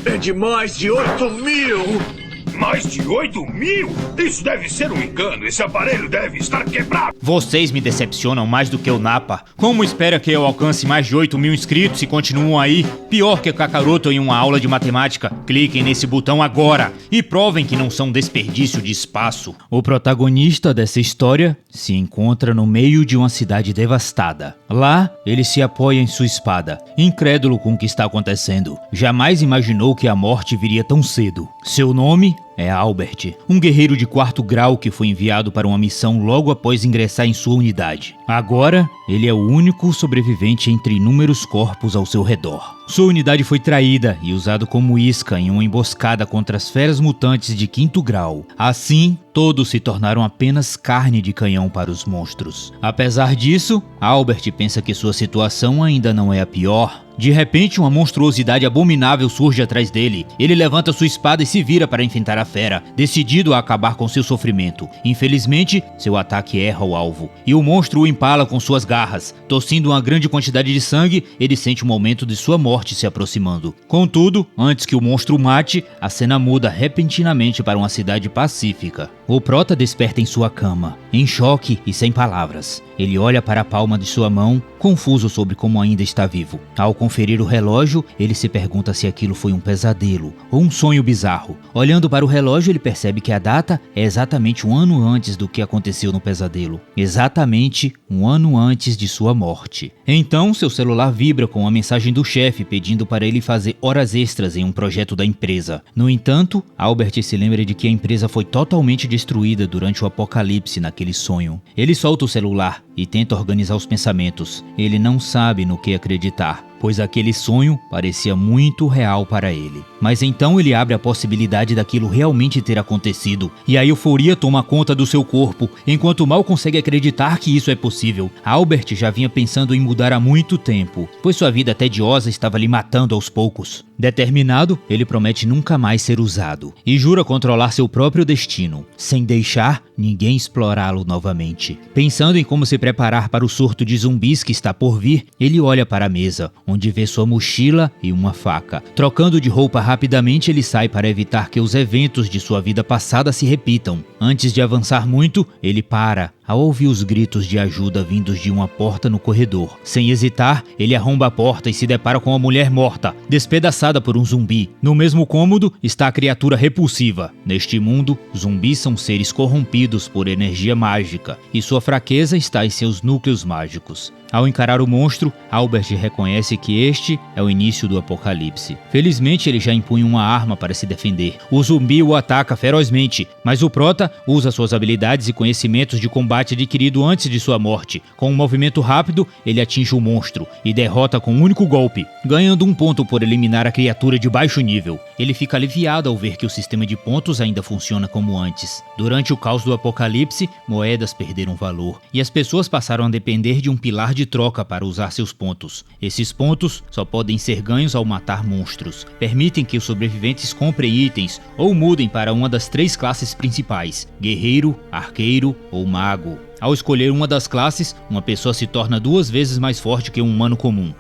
É de mais de 8.000! Mais de 8.000? Isso deve ser um engano. Esse aparelho deve estar quebrado. Vocês me decepcionam mais do que o Nappa. Como espera que eu alcance mais de 8.000 inscritos e continuam aí? Pior que Kakaroto em uma aula de matemática. Cliquem nesse botão agora e provem que não são desperdício de espaço. O protagonista dessa história se encontra no meio de uma cidade devastada. Lá, ele se apoia em sua espada, incrédulo com o que está acontecendo. Jamais imaginou que a morte viria tão cedo. Seu nome é Albert, um guerreiro de 4º grau que foi enviado para uma missão logo após ingressar em sua unidade. Agora, ele é o único sobrevivente entre inúmeros corpos ao seu redor. Sua unidade foi traída e usada como isca em uma emboscada contra as feras mutantes de 5º grau. Assim, todos se tornaram apenas carne de canhão para os monstros. Apesar disso, Albert pensa que sua situação ainda não é a pior. De repente, uma monstruosidade abominável surge atrás dele. Ele levanta sua espada e se vira para enfrentar a fera, decidido a acabar com seu sofrimento. Infelizmente, seu ataque erra o alvo, e o monstro o empala com suas garras. Tossindo uma grande quantidade de sangue, ele sente o momento de sua morte se aproximando. Contudo, antes que o monstro o mate, a cena muda repentinamente para uma cidade pacífica. O prota desperta em sua cama, em choque e sem palavras. Ele olha para a palma de sua mão, confuso sobre como ainda está vivo. Ao conferir o relógio, ele se pergunta se aquilo foi um pesadelo ou um sonho bizarro. Olhando para o relógio, ele percebe que a data é exatamente um ano antes do que aconteceu no pesadelo. Exatamente um ano antes de sua morte. Então, seu celular vibra com uma mensagem do chefe pedindo para ele fazer horas extras em um projeto da empresa. No entanto, Albert se lembra de que a empresa foi totalmente destruída durante o apocalipse naquele sonho. Ele solta o celular e tenta organizar os pensamentos. Ele não sabe no que acreditar, pois aquele sonho parecia muito real para ele. Mas então ele abre a possibilidade daquilo realmente ter acontecido, e a euforia toma conta do seu corpo, enquanto mal consegue acreditar que isso é possível. Albert já vinha pensando em mudar há muito tempo, pois sua vida tediosa estava lhe matando aos poucos. Determinado, ele promete nunca mais ser usado, e jura controlar seu próprio destino, sem deixar ninguém explorá-lo novamente. Pensando em como se preparar para o surto de zumbis que está por vir, ele olha para a mesa, onde vê sua mochila e uma faca. Trocando de roupa rapidamente, ele sai para evitar que os eventos de sua vida passada se repitam. Antes de avançar muito, ele para ao ouvir os gritos de ajuda vindos de uma porta no corredor. Sem hesitar, ele arromba a porta e se depara com uma mulher morta, despedaçada por um zumbi. No mesmo cômodo está a criatura repulsiva. Neste mundo, zumbis são seres corrompidos por energia mágica, e sua fraqueza está em seus núcleos mágicos. Ao encarar o monstro, Albert reconhece que este é o início do apocalipse. Felizmente, ele já impunha uma arma para se defender. O zumbi o ataca ferozmente, mas o prota usa suas habilidades e conhecimentos de combate adquirido antes de sua morte. Com um movimento rápido, ele atinge o monstro e derrota com um único golpe, ganhando um ponto por eliminar a criatura de baixo nível. Ele fica aliviado ao ver que o sistema de pontos ainda funciona como antes. Durante o caos do apocalipse, moedas perderam valor, e as pessoas passaram a depender de um pilar de troca para usar seus pontos. Esses pontos só podem ser ganhos ao matar monstros. Permitem que os sobreviventes comprem itens ou mudem para uma das 3 classes principais: guerreiro, arqueiro ou mago. Ao escolher uma das classes, uma pessoa se torna 2 vezes mais forte que um humano comum,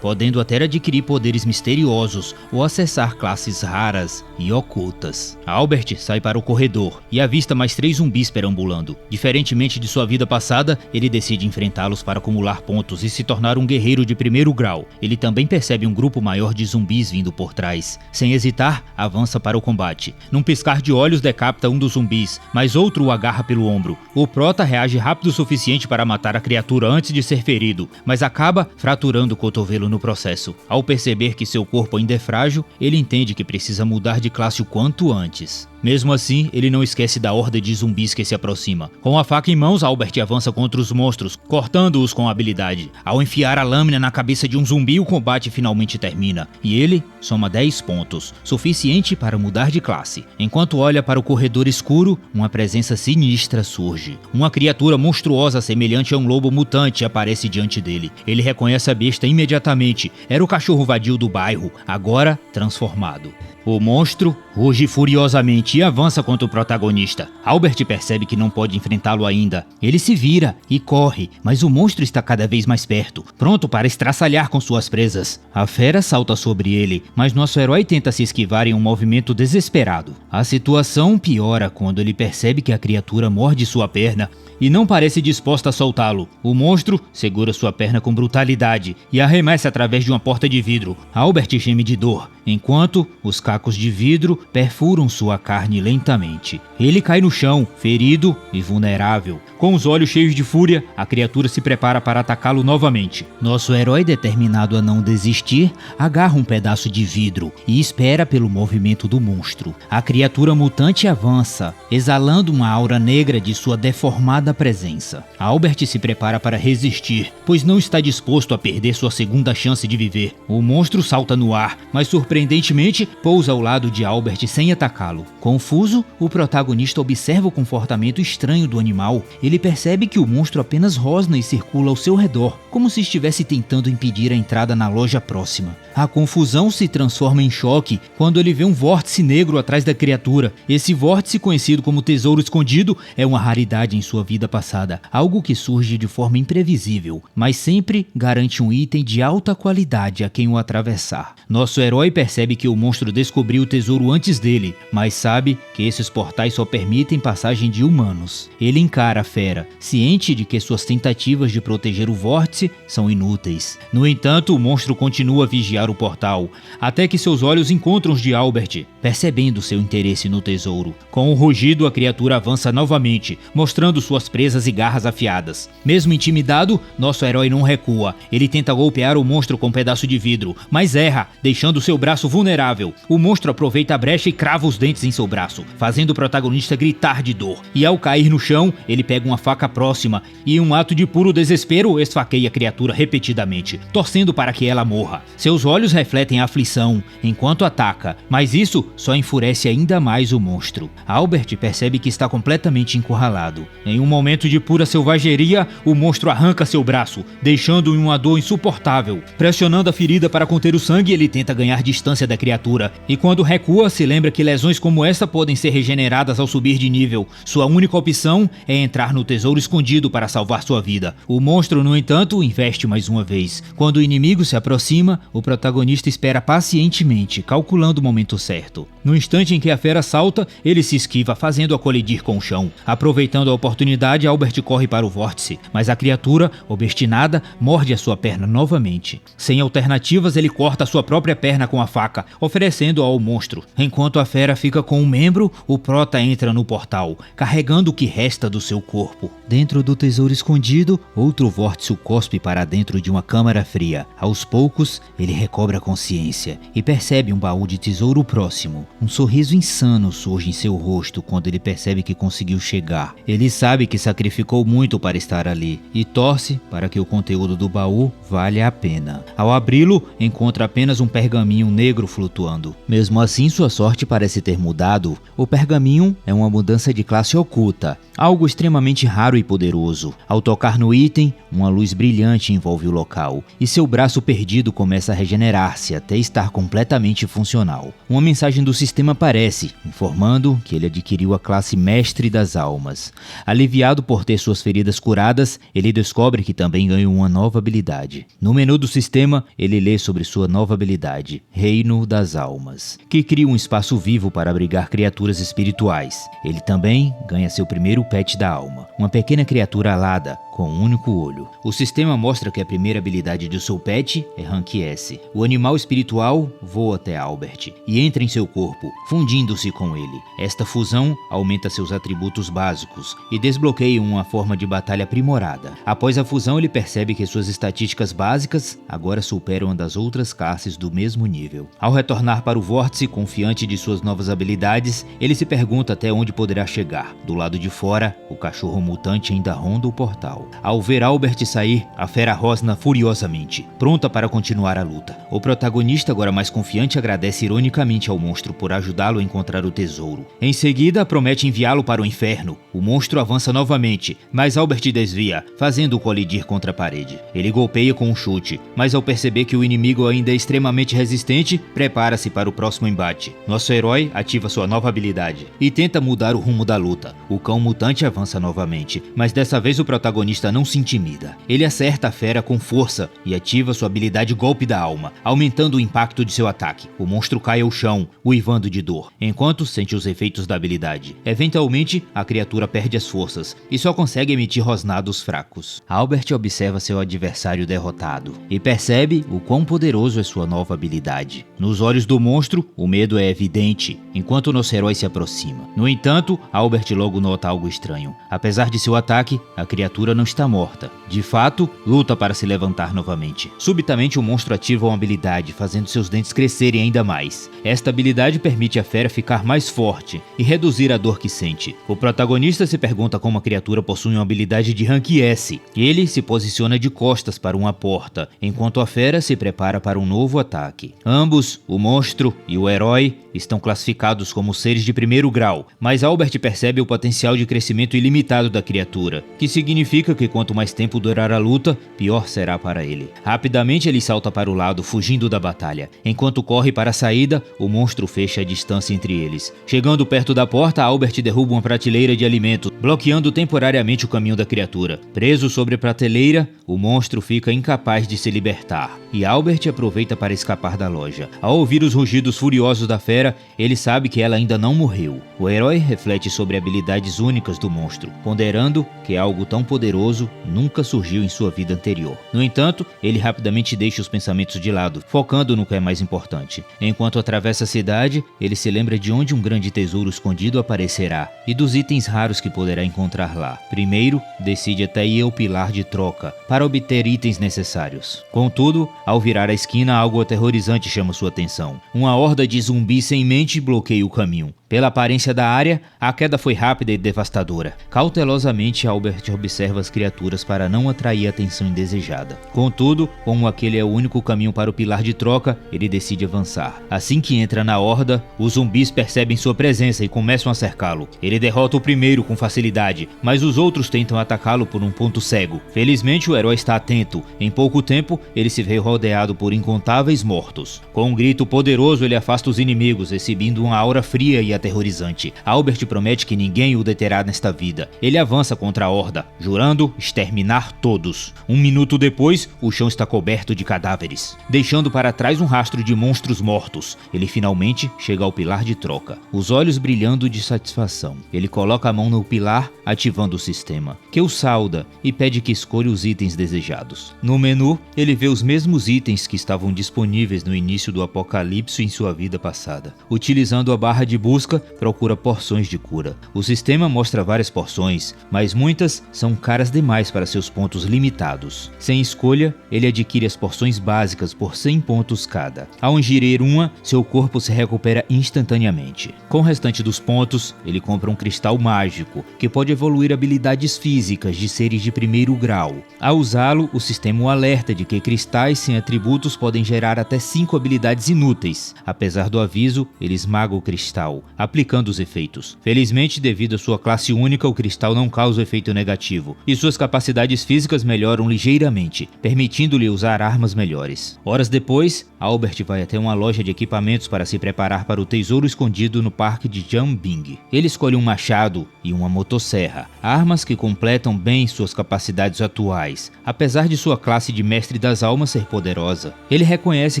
podendo até adquirir poderes misteriosos ou acessar classes raras e ocultas. Albert sai para o corredor e avista mais 3 zumbis perambulando. Diferentemente de sua vida passada, ele decide enfrentá-los para acumular pontos e se tornar um guerreiro de 1º grau. Ele também percebe um grupo maior de zumbis vindo por trás. Sem hesitar, avança para o combate. Num piscar de olhos, decapita um dos zumbis, mas outro o agarra pelo ombro. O prota reage rápido o suficiente para matar a criatura antes de ser ferido, mas acaba fraturando o cotovelo no processo. Ao perceber que seu corpo ainda é frágil, ele entende que precisa mudar de classe o quanto antes. Mesmo assim, ele não esquece da horda de zumbis que se aproxima. Com a faca em mãos, Albert avança contra os monstros, cortando-os com habilidade. Ao enfiar a lâmina na cabeça de um zumbi, o combate finalmente termina, e ele soma 10 pontos, suficiente para mudar de classe. Enquanto olha para o corredor escuro, uma presença sinistra surge. Uma criatura monstruosa semelhante a um lobo mutante aparece diante dele. Ele reconhece a besta imediatamente. Era o cachorro vadio do bairro, agora transformado. O monstro ruge furiosamente simpatia avança contra o protagonista. Albert percebe que não pode enfrentá-lo ainda. Ele se vira e corre, mas o monstro está cada vez mais perto, pronto para estraçalhar com suas presas. A fera salta sobre ele, mas nosso herói tenta se esquivar em um movimento desesperado. A situação piora quando ele percebe que a criatura morde sua perna e não parece disposta a soltá-lo. O monstro segura sua perna com brutalidade e arremessa através de uma porta de vidro. Albert geme de dor, enquanto os cacos de vidro perfuram sua carne lentamente. Ele cai no chão, ferido e vulnerável. Com os olhos cheios de fúria, a criatura se prepara para atacá-lo novamente. Nosso herói, determinado a não desistir, agarra um pedaço de vidro e espera pelo movimento do monstro. A criatura mutante avança, exalando uma aura negra de sua deformada presença. Albert se prepara para resistir, pois não está disposto a perder sua segunda chance de viver. O monstro salta no ar, mas surpreendentemente pousa ao lado de Albert sem atacá-lo. Confuso, o protagonista observa o comportamento estranho do animal. Ele percebe que o monstro apenas rosna e circula ao seu redor, como se estivesse tentando impedir a entrada na loja próxima. A confusão se transforma em choque quando ele vê um vórtice negro atrás da criatura. Esse vórtice, conhecido como Tesouro Escondido, é uma raridade em sua vida passada, algo que surge de forma imprevisível, mas sempre garante um item de alta qualidade a quem o atravessar. Nosso herói percebe que o monstro descobriu o tesouro antes dele, mas sabe que esses portais só permitem passagem de humanos. Ele encara a fera, ciente de que suas tentativas de proteger o vórtice são inúteis. No entanto, o monstro continua a vigiar o portal, até que seus olhos encontram os de Albert, percebendo seu interesse no tesouro. Com um rugido, a criatura avança novamente, mostrando suas presas e garras afiadas. Mesmo intimidado, nosso herói não recua. Ele tenta golpear o monstro com um pedaço de vidro, mas erra, deixando seu braço vulnerável. O monstro aproveita a brecha e crava os dentes em seu braço, fazendo o protagonista gritar de dor. E ao cair no chão, ele pega uma faca próxima e, em um ato de puro desespero, esfaqueia a criatura repetidamente, torcendo para que ela morra. Seus olhos refletem a aflição enquanto ataca, mas isso só enfurece ainda mais o monstro. Albert percebe que está completamente encurralado. Em um momento de pura selvageria, o monstro arranca seu braço, deixando-o em uma dor insuportável. Pressionando a ferida para conter o sangue, ele tenta ganhar distância da criatura, e quando recua, se lembra que lesões como essa podem ser regeneradas ao subir de nível. Sua única opção é entrar no Tesouro Escondido para salvar sua vida. O monstro, no entanto, investe mais uma vez. Quando o inimigo se aproxima, o protagonista espera pacientemente, calculando o momento certo. No instante em que a fera salta, ele se esquiva, fazendo-a colidir com o chão. Aproveitando a oportunidade, Albert corre para o vórtice, mas a criatura, obstinada, morde a sua perna novamente. Sem alternativas, ele corta a sua própria perna com a faca, oferecendo-a ao monstro. Enquanto a fera fica com um membro, o prota entra no portal, carregando o que resta do seu corpo. Dentro do Tesouro Escondido, outro vórtice o cospe para dentro de uma câmara fria. Aos poucos, ele recobra a consciência e percebe um baú de tesouro próximo. Um sorriso insano surge em seu rosto quando ele percebe que conseguiu chegar. Ele sabe que sacrificou muito para estar ali e torce para que o conteúdo do baú valha a pena. Ao abri-lo, encontra apenas um pergaminho negro flutuando. Mesmo assim, sua sorte parece ter mudado. O pergaminho é uma mudança de classe oculta, algo extremamente raro e poderoso. Ao tocar no item, uma luz brilhante envolve o local e seu braço perdido começa a regenerar-se até estar completamente funcional. Uma mensagem do sistema aparece, informando que ele adquiriu a classe Mestre das Almas. Aliviado por ter suas feridas curadas, ele descobre que também ganhou uma nova habilidade. No menu do sistema, ele lê sobre sua nova habilidade, Reino das Almas, que cria um espaço vivo para abrigar criaturas espirituais. Ele também ganha seu primeiro pet da alma, uma pequena criatura alada, com um único olho. O sistema mostra que a primeira habilidade do seu pet é Rank S. O animal espiritual voa até Albert e entra em seu corpo, fundindo-se com ele. Esta fusão aumenta seus atributos básicos e desbloqueia uma forma de batalha aprimorada. Após a fusão, ele percebe que suas estatísticas básicas agora superam a das outras classes do mesmo nível. Ao retornar para o vórtice, confiante de suas novas habilidades, ele se pergunta até onde poderá chegar. Do lado de fora, o cachorro mutante ainda ronda o portal. Ao ver Albert sair, a fera rosna furiosamente, pronta para continuar a luta. O protagonista, agora mais confiante, agradece ironicamente ao monstro por ajudá-lo a encontrar o tesouro. Em seguida, promete enviá-lo para o inferno. O monstro avança novamente, mas Albert desvia, fazendo-o colidir contra a parede. Ele golpeia com um chute, mas ao perceber que o inimigo ainda é extremamente resistente, prepara-se para o próximo embate. Nosso herói ativa sua nova habilidade e tenta mudar o rumo da luta. O cão mutante avança novamente, mas dessa vez o protagonista não se intimida. Ele acerta a fera com força e ativa sua habilidade Golpe da Alma, aumentando o impacto de seu ataque. O monstro cai ao chão, uivando de dor, enquanto sente os efeitos da habilidade. Eventualmente, a criatura perde as forças e só consegue emitir rosnados fracos. Albert observa seu adversário derrotado e percebe o quão poderoso é sua nova habilidade. Nos olhos do monstro, o medo é evidente, enquanto nosso herói se aproxima. No entanto, Albert logo nota algo estranho. Apesar de seu ataque, a criatura não está morta. De fato, luta para se levantar novamente. Subitamente, o monstro ativa uma habilidade, fazendo seus dentes crescerem ainda mais. Esta habilidade permite à fera ficar mais forte e reduzir a dor que sente. O protagonista se pergunta como a criatura possui uma habilidade de rank S. Ele se posiciona de costas para uma porta, enquanto a fera se prepara para um novo ataque. Ambos, o monstro e o herói, estão classificados como seres de primeiro grau, mas Albert percebe o potencial de crescimento ilimitado da criatura, que significa que quanto mais tempo durar a luta, pior será para ele. Rapidamente ele salta para o lado, fugindo da batalha. Enquanto corre para a saída, o monstro fecha a distância entre eles. Chegando perto da porta, Albert derruba uma prateleira de alimentos, bloqueando temporariamente o caminho da criatura. Preso sobre a prateleira, o monstro fica incapaz de se libertar, e Albert aproveita para escapar da loja. Ao ouvir os rugidos furiosos da fera, ele sabe que ela ainda não morreu. O herói reflete sobre habilidades únicas do monstro, ponderando que algo tão poderoso nunca surgiu em sua vida anterior. No entanto, ele rapidamente deixa os pensamentos de lado, focando no que é mais importante. Enquanto atravessa a cidade, ele se lembra de onde um grande tesouro escondido aparecerá e dos itens raros que poderá encontrar lá. Primeiro, decide até ir ao pilar de troca para obter itens necessários. Contudo, ao virar a esquina, algo aterrorizante chama sua atenção. Uma horda de zumbis sem mente bloqueia o caminho. Pela aparência da área, a queda foi rápida e devastadora. Cautelosamente, Albert observa as criaturas para não atrair a atenção indesejada. Contudo, como aquele é o único caminho para o pilar de troca, ele decide avançar. Assim que entra na horda, os zumbis percebem sua presença e começam a cercá-lo. Ele derrota o primeiro com facilidade, mas os outros tentam atacá-lo por um ponto cego. Felizmente, o herói está atento. Em pouco tempo, ele se vê rodeado por incontáveis mortos. Com um grito poderoso, ele afasta os inimigos, exibindo uma aura fria e aterrorizante. Albert promete que ninguém o deterá nesta vida. Ele avança contra a horda, jurando exterminar todos. Um minuto depois, o chão está coberto de cadáveres, deixando para trás um rastro de monstros mortos. Ele finalmente chega ao pilar de troca, os olhos brilhando de satisfação. Ele coloca a mão no pilar, ativando o sistema, que o sauda e pede que escolha os itens desejados. No menu, ele vê os mesmos itens que estavam disponíveis no início do apocalipse em sua vida passada. Utilizando a barra de busca, procura porções de cura. O sistema mostra várias porções, mas muitas são caras demais para seus pontos limitados. Sem escolha, ele adquire as porções básicas por 100 pontos cada. Ao ingerir uma, seu corpo se recupera instantaneamente. Com o restante dos pontos, ele compra um cristal mágico, que pode evoluir habilidades físicas de seres de primeiro grau. Ao usá-lo, o sistema o alerta de que cristais sem atributos podem gerar até 5 habilidades inúteis. Apesar do aviso, ele esmaga o cristal, aplicando os efeitos. Felizmente, devido à sua classe única, o cristal não causa efeito negativo, e suas capacidades físicas melhoram ligeiramente, permitindo-lhe usar armas melhores. Horas depois, Albert vai até uma loja de equipamentos para se preparar para o tesouro escondido no parque de Jianbing. Ele escolhe um machado e uma motosserra, armas que completam bem suas capacidades atuais, apesar de sua classe de mestre das almas ser poderosa. Ele reconhece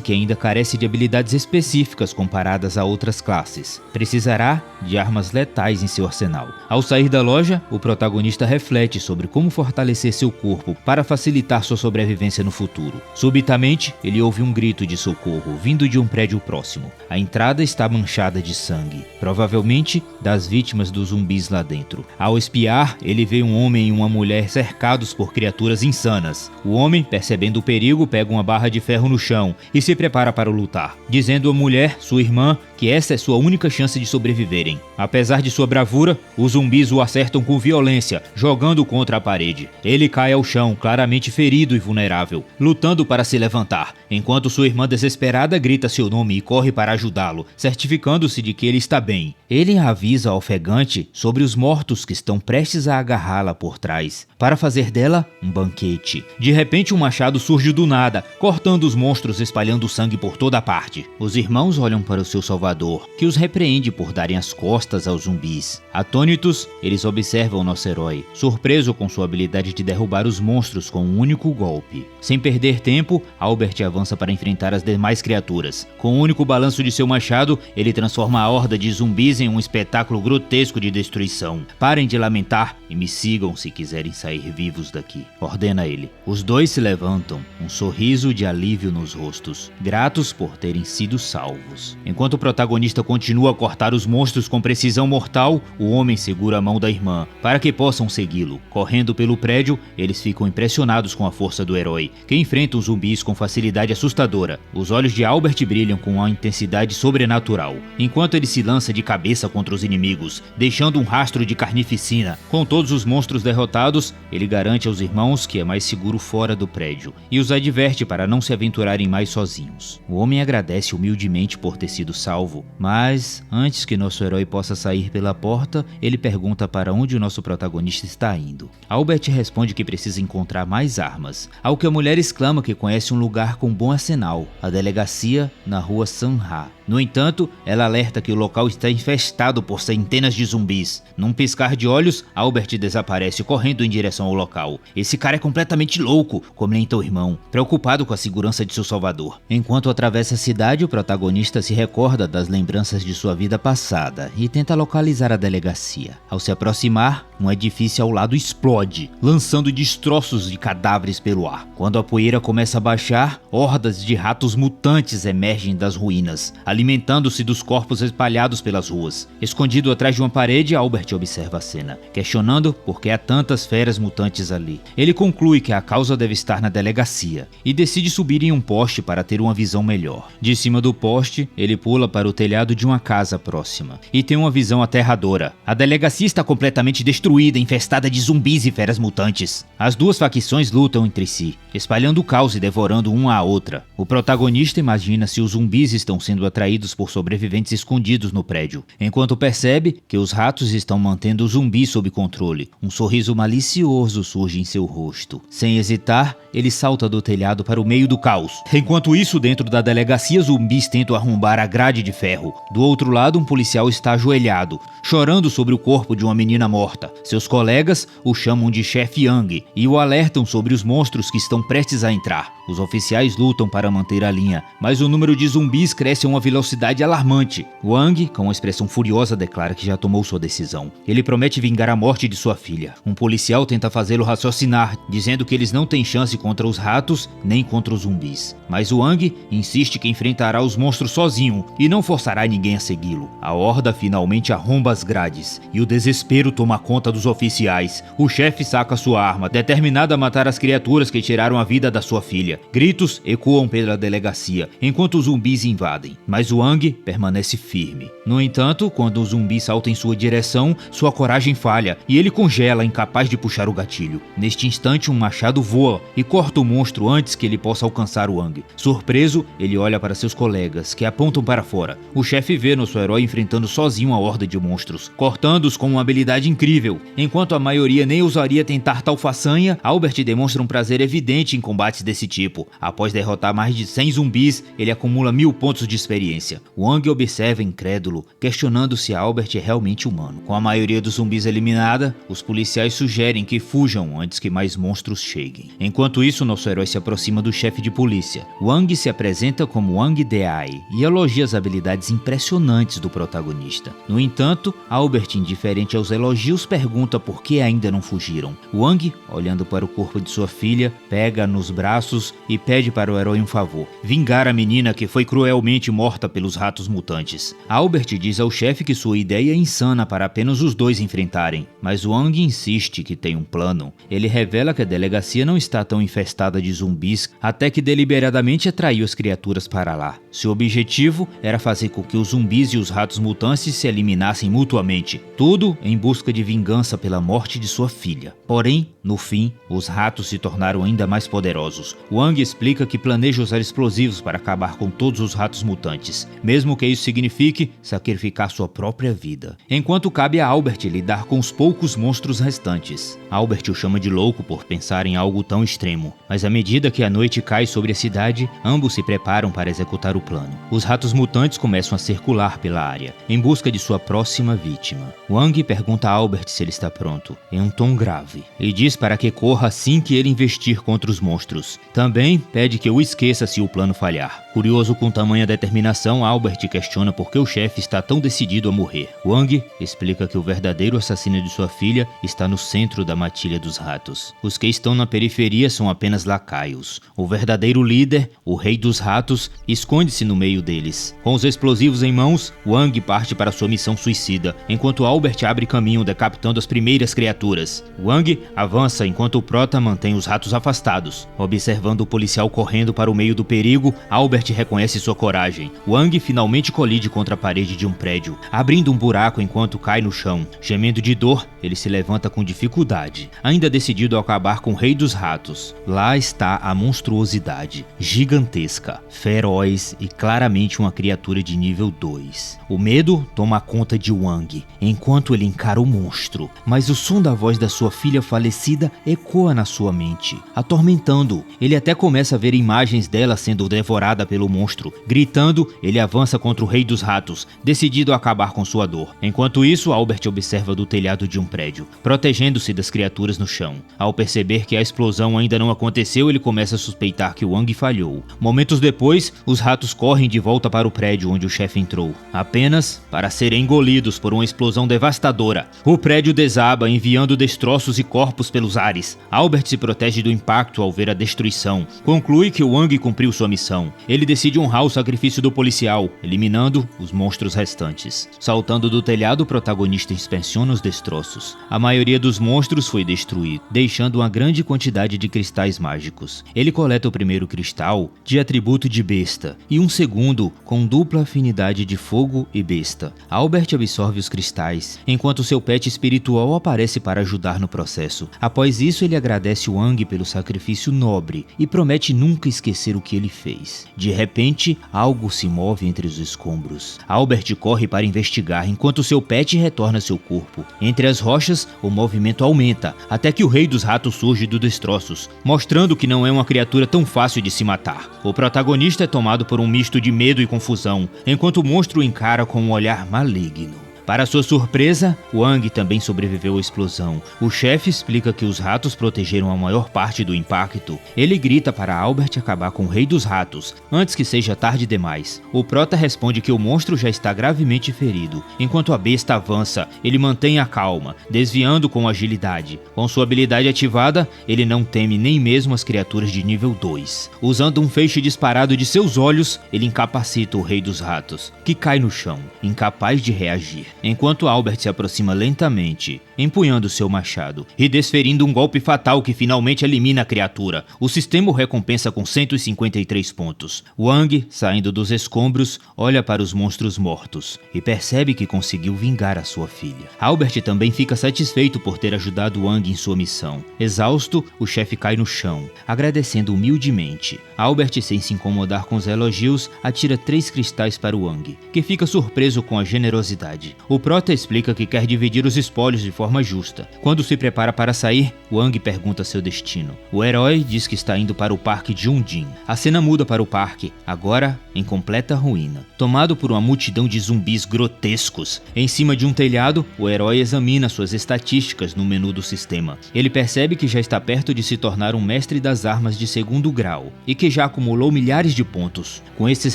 que ainda carece de habilidades específicas comparadas a outras classes. Precisará de armas letais em seu arsenal. Ao sair da loja, o protagonista reflete sobre como fortalecer seu corpo para facilitar sua sobrevivência no futuro. Subitamente, ele ouve um grito de socorro vindo de um prédio próximo. A entrada está manchada de sangue, provavelmente das vítimas dos zumbis lá dentro. Ao espiar, ele vê um homem e uma mulher cercados por criaturas insanas. O homem, percebendo o perigo, pega uma barra de ferro no chão e se prepara para lutar, dizendo à mulher, sua irmã, que essa é sua única chance de sobreviverem. Apesar de sua bravura, os zumbis o acertam com violência, jogando contra a parede. parede. Ele cai ao chão, claramente ferido e vulnerável, lutando para se levantar, enquanto sua irmã desesperada grita seu nome e corre para ajudá-lo, certificando-se de que ele está bem. Ele a avisa ofegante sobre os mortos que estão prestes a agarrá-la por trás, para fazer dela um banquete. De repente, um machado surge do nada, cortando os monstros, espalhando sangue por toda parte. Os irmãos olham para o seu salvador, que os repreende por darem as costas aos zumbis. Atônitos, eles observam nosso herói, surpreso com sua habilidade de derrubar os monstros com um único golpe. Sem perder tempo, Albert avança para enfrentar as demais criaturas. Com o único balanço de seu machado, ele transforma a horda de zumbis em um espetáculo grotesco de destruição. Parem de lamentar e me sigam se quiserem sair vivos daqui, ordena ele. Os dois se levantam, um sorriso de alívio nos rostos, gratos por terem sido salvos. Enquanto o protagonista continua a cortar os monstros com precisão mortal, o homem segura a mão da irmã para que possam segui-lo. Correndo pelo prédio, eles ficam impressionados com a força do herói, que enfrenta os zumbis com facilidade assustadora. Os olhos de Albert brilham com uma intensidade sobrenatural, enquanto ele se lança de cabeça contra os inimigos, deixando um rastro de carnificina. Com todos os monstros derrotados, ele garante aos irmãos que é mais seguro fora do prédio e os adverte para não se aventurarem mais sozinhos. O homem agradece humildemente por ter sido salvo, mas antes que nosso herói possa sair pela porta, ele pergunta para onde o nosso protagonista está indo. Albert responde que precisa encontrar mais armas, ao que a mulher exclama que conhece um lugar com bom arsenal, a delegacia na rua Sanha. No entanto, ela alerta que o local está infestado por centenas de zumbis. Num piscar de olhos, Albert desaparece correndo em direção ao local. Esse cara é completamente louco, comenta o irmão, preocupado com a segurança de seu salvador. Enquanto atravessa a cidade, o protagonista se recorda das lembranças de sua vida passada e tenta localizar a delegacia. Ao se aproximar, um edifício ao lado explode, lançando destroços de cadáveres pelo ar. Quando a poeira começa a baixar, hordas de ratos mutantes emergem das ruínas, alimentando-se dos corpos espalhados pelas ruas. Escondido atrás de uma parede, Albert observa a cena, questionando por que há tantas feras mutantes ali. Ele conclui que a causa deve estar na delegacia e decide subir em um poste para ter uma visão melhor. De cima do poste, ele pula para o telhado de uma casa próxima e tem uma visão aterradora. A delegacia está completamente destruída, infestada de zumbis e feras mutantes. As duas facções lutam entre si, espalhando o caos e devorando uma à outra. O protagonista imagina se os zumbis estão sendo atraídos por sobreviventes escondidos no prédio, enquanto percebe que os ratos estão mantendo o zumbi sob controle. Um sorriso malicioso surge em seu rosto. Sem hesitar, ele salta do telhado para o meio do caos. Enquanto isso, dentro da delegacia, zumbis tentam arrombar a grade de ferro. Do outro lado, um policial está ajoelhado, chorando sobre o corpo de uma menina morta. Seus colegas o chamam de Chefe Yang e o alertam sobre os monstros que estão prestes a entrar. Os oficiais lutam para manter a linha, mas o número de zumbis cresce a uma velocidade alarmante. Wang, com uma expressão furiosa, declara que já tomou sua decisão. Ele promete vingar a morte de sua filha. Um policial tenta fazê-lo raciocinar, dizendo que eles não têm chance contra os ratos nem contra os zumbis. Mas Wang insiste que enfrentará os monstros sozinho e não forçará ninguém a segui-lo. A horda finalmente arromba as grades e o desespero toma conta dos oficiais. O chefe saca sua arma, determinado a matar as criaturas que tiraram a vida da sua filha. Gritos ecoam pela delegacia, enquanto os zumbis invadem, mas Wang permanece firme. No entanto, quando o zumbi salta em sua direção, sua coragem falha e ele congela, incapaz de puxar o gatilho. Neste instante, um machado voa e corta o monstro antes que ele possa alcançar Wang. Surpreso, ele olha para seus colegas, que apontam para fora. O chefe vê nosso herói enfrentando sozinho a horda de monstros, cortando-os com uma habilidade incrível. Enquanto a maioria nem ousaria tentar tal façanha, Albert demonstra um prazer evidente em combates desse tipo. Após derrotar mais de 100 zumbis, ele acumula 1000 pontos de experiência. Wang observa incrédulo, questionando se Albert é realmente humano. Com a maioria dos zumbis eliminada, os policiais sugerem que fujam antes que mais monstros cheguem. Enquanto isso, nosso herói se aproxima do chefe de polícia. Wang se apresenta como Wang Deai e elogia as habilidades impressionantes do protagonista. No entanto, Albert, indiferente aos elogios, pergunta por que ainda não fugiram. Wang, olhando para o corpo de sua filha, pega nos braços e pede para o herói um favor: vingar a menina que foi cruelmente morta pelos ratos mutantes. Albert diz ao chefe que sua ideia é insana para apenas os dois enfrentarem, mas Wang insiste que tem um plano. Ele revela que a delegacia não está tão infestada de zumbis até que deliberadamente atraiu as criaturas para lá. Seu objetivo era fazer com que os zumbis e os ratos mutantes se eliminassem mutuamente, tudo em busca de vingança pela morte de sua filha. Porém, No fim, os ratos se tornaram ainda mais poderosos. Wang explica que planeja usar explosivos para acabar com todos os ratos mutantes, mesmo que isso signifique sacrificar sua própria vida. Enquanto cabe a Albert lidar com os poucos monstros restantes. Albert o chama de louco por pensar em algo tão extremo, mas à medida que a noite cai sobre a cidade, ambos se preparam para executar o plano. Os ratos mutantes começam a circular pela área, em busca de sua próxima vítima. Wang pergunta a Albert se ele está pronto, em um tom grave, e diz para que corra assim que ele investir contra os monstros. Também pede que o esqueça se o plano falhar. Curioso com tamanha determinação, Albert questiona por que o chefe está tão decidido a morrer. Wang explica que o verdadeiro assassino de sua filha está no centro da matilha dos ratos. Os que estão na periferia são apenas lacaios. O verdadeiro líder, o rei dos ratos, esconde-se no meio deles. Com os explosivos em mãos, Wang parte para sua missão suicida, enquanto Albert abre caminho decapitando as primeiras criaturas. Wang avança enquanto o Prota mantém os ratos afastados. Observando o policial correndo para o meio do perigo, Albert reconhece sua coragem. Wang finalmente colide contra a parede de um prédio, abrindo um buraco enquanto cai no chão. Gemendo de dor, ele se levanta com dificuldade, ainda decidido a acabar com o rei dos ratos. Lá está a monstruosidade, gigantesca, feroz e claramente uma criatura de nível 2. O medo toma conta de Wang, enquanto ele encara o monstro, mas o som da voz da sua filha falecida ecoa na sua mente, atormentando. Ele até começa a ver imagens dela sendo devorada pelo monstro. Gritando, ele avança contra o rei dos ratos, decidido a acabar com sua dor. Enquanto isso, Albert observa do telhado de um prédio, protegendo-se das criaturas no chão. Ao perceber que a explosão ainda não aconteceu, ele começa a suspeitar que Wang falhou. Momentos depois, os ratos correm de volta para o prédio onde o chefe entrou, apenas para serem engolidos por uma explosão devastadora. O prédio desaba, enviando destroços e corpos pelos ares. Albert se protege do impacto ao ver a destruição. Conclui que Wang cumpriu sua missão. Ele decide honrar o sacrifício do policial, eliminando os monstros restantes. Saltando do telhado, o protagonista inspeciona os destroços. A maioria dos monstros foi destruído, deixando uma grande quantidade de cristais mágicos. Ele coleta o primeiro cristal, de atributo de besta, e um segundo, com dupla afinidade de fogo e besta. Albert absorve os cristais, enquanto seu pet espiritual aparece para ajudar no processo. Após isso, ele agradece Wang pelo sacrifício nobre e promete nunca esquecer o que ele fez. De repente, algo se move entre os escombros. Albert corre para investigar, enquanto seu pet retorna a seu corpo. Entre as rochas, o movimento aumenta, até que o rei dos ratos surge dos destroços, mostrando que não é uma criatura tão fácil de se matar. O protagonista é tomado por um misto de medo e confusão, enquanto o monstro o encara com um olhar maligno. Para sua surpresa, Wang também sobreviveu à explosão. O chefe explica que os ratos protegeram a maior parte do impacto. Ele grita para Albert acabar com o rei dos ratos, antes que seja tarde demais. O Prota responde que o monstro já está gravemente ferido. Enquanto a besta avança, ele mantém a calma, desviando com agilidade. Com sua habilidade ativada, ele não teme nem mesmo as criaturas de nível 2. Usando um feixe disparado de seus olhos, ele incapacita o rei dos ratos, que cai no chão, incapaz de reagir. Enquanto Albert se aproxima lentamente, empunhando seu machado e desferindo um golpe fatal que finalmente elimina a criatura. O sistema o recompensa com 153 pontos. Wang, saindo dos escombros, olha para os monstros mortos e percebe que conseguiu vingar a sua filha. Albert também fica satisfeito por ter ajudado Wang em sua missão. Exausto, o chefe cai no chão, agradecendo humildemente. Albert, sem se incomodar com os elogios, atira 3 cristais para Wang, que fica surpreso com a generosidade. O Prota explica que quer dividir os espólios de forma justa. Quando se prepara para sair, Wang pergunta seu destino. O herói diz que está indo para o parque de Undin. A cena muda para o parque, agora em completa ruína. Tomado por uma multidão de zumbis grotescos, em cima de um telhado, o herói examina suas estatísticas no menu do sistema. Ele percebe que já está perto de se tornar um mestre das armas de 2º grau, e que já acumulou milhares de pontos. Com esses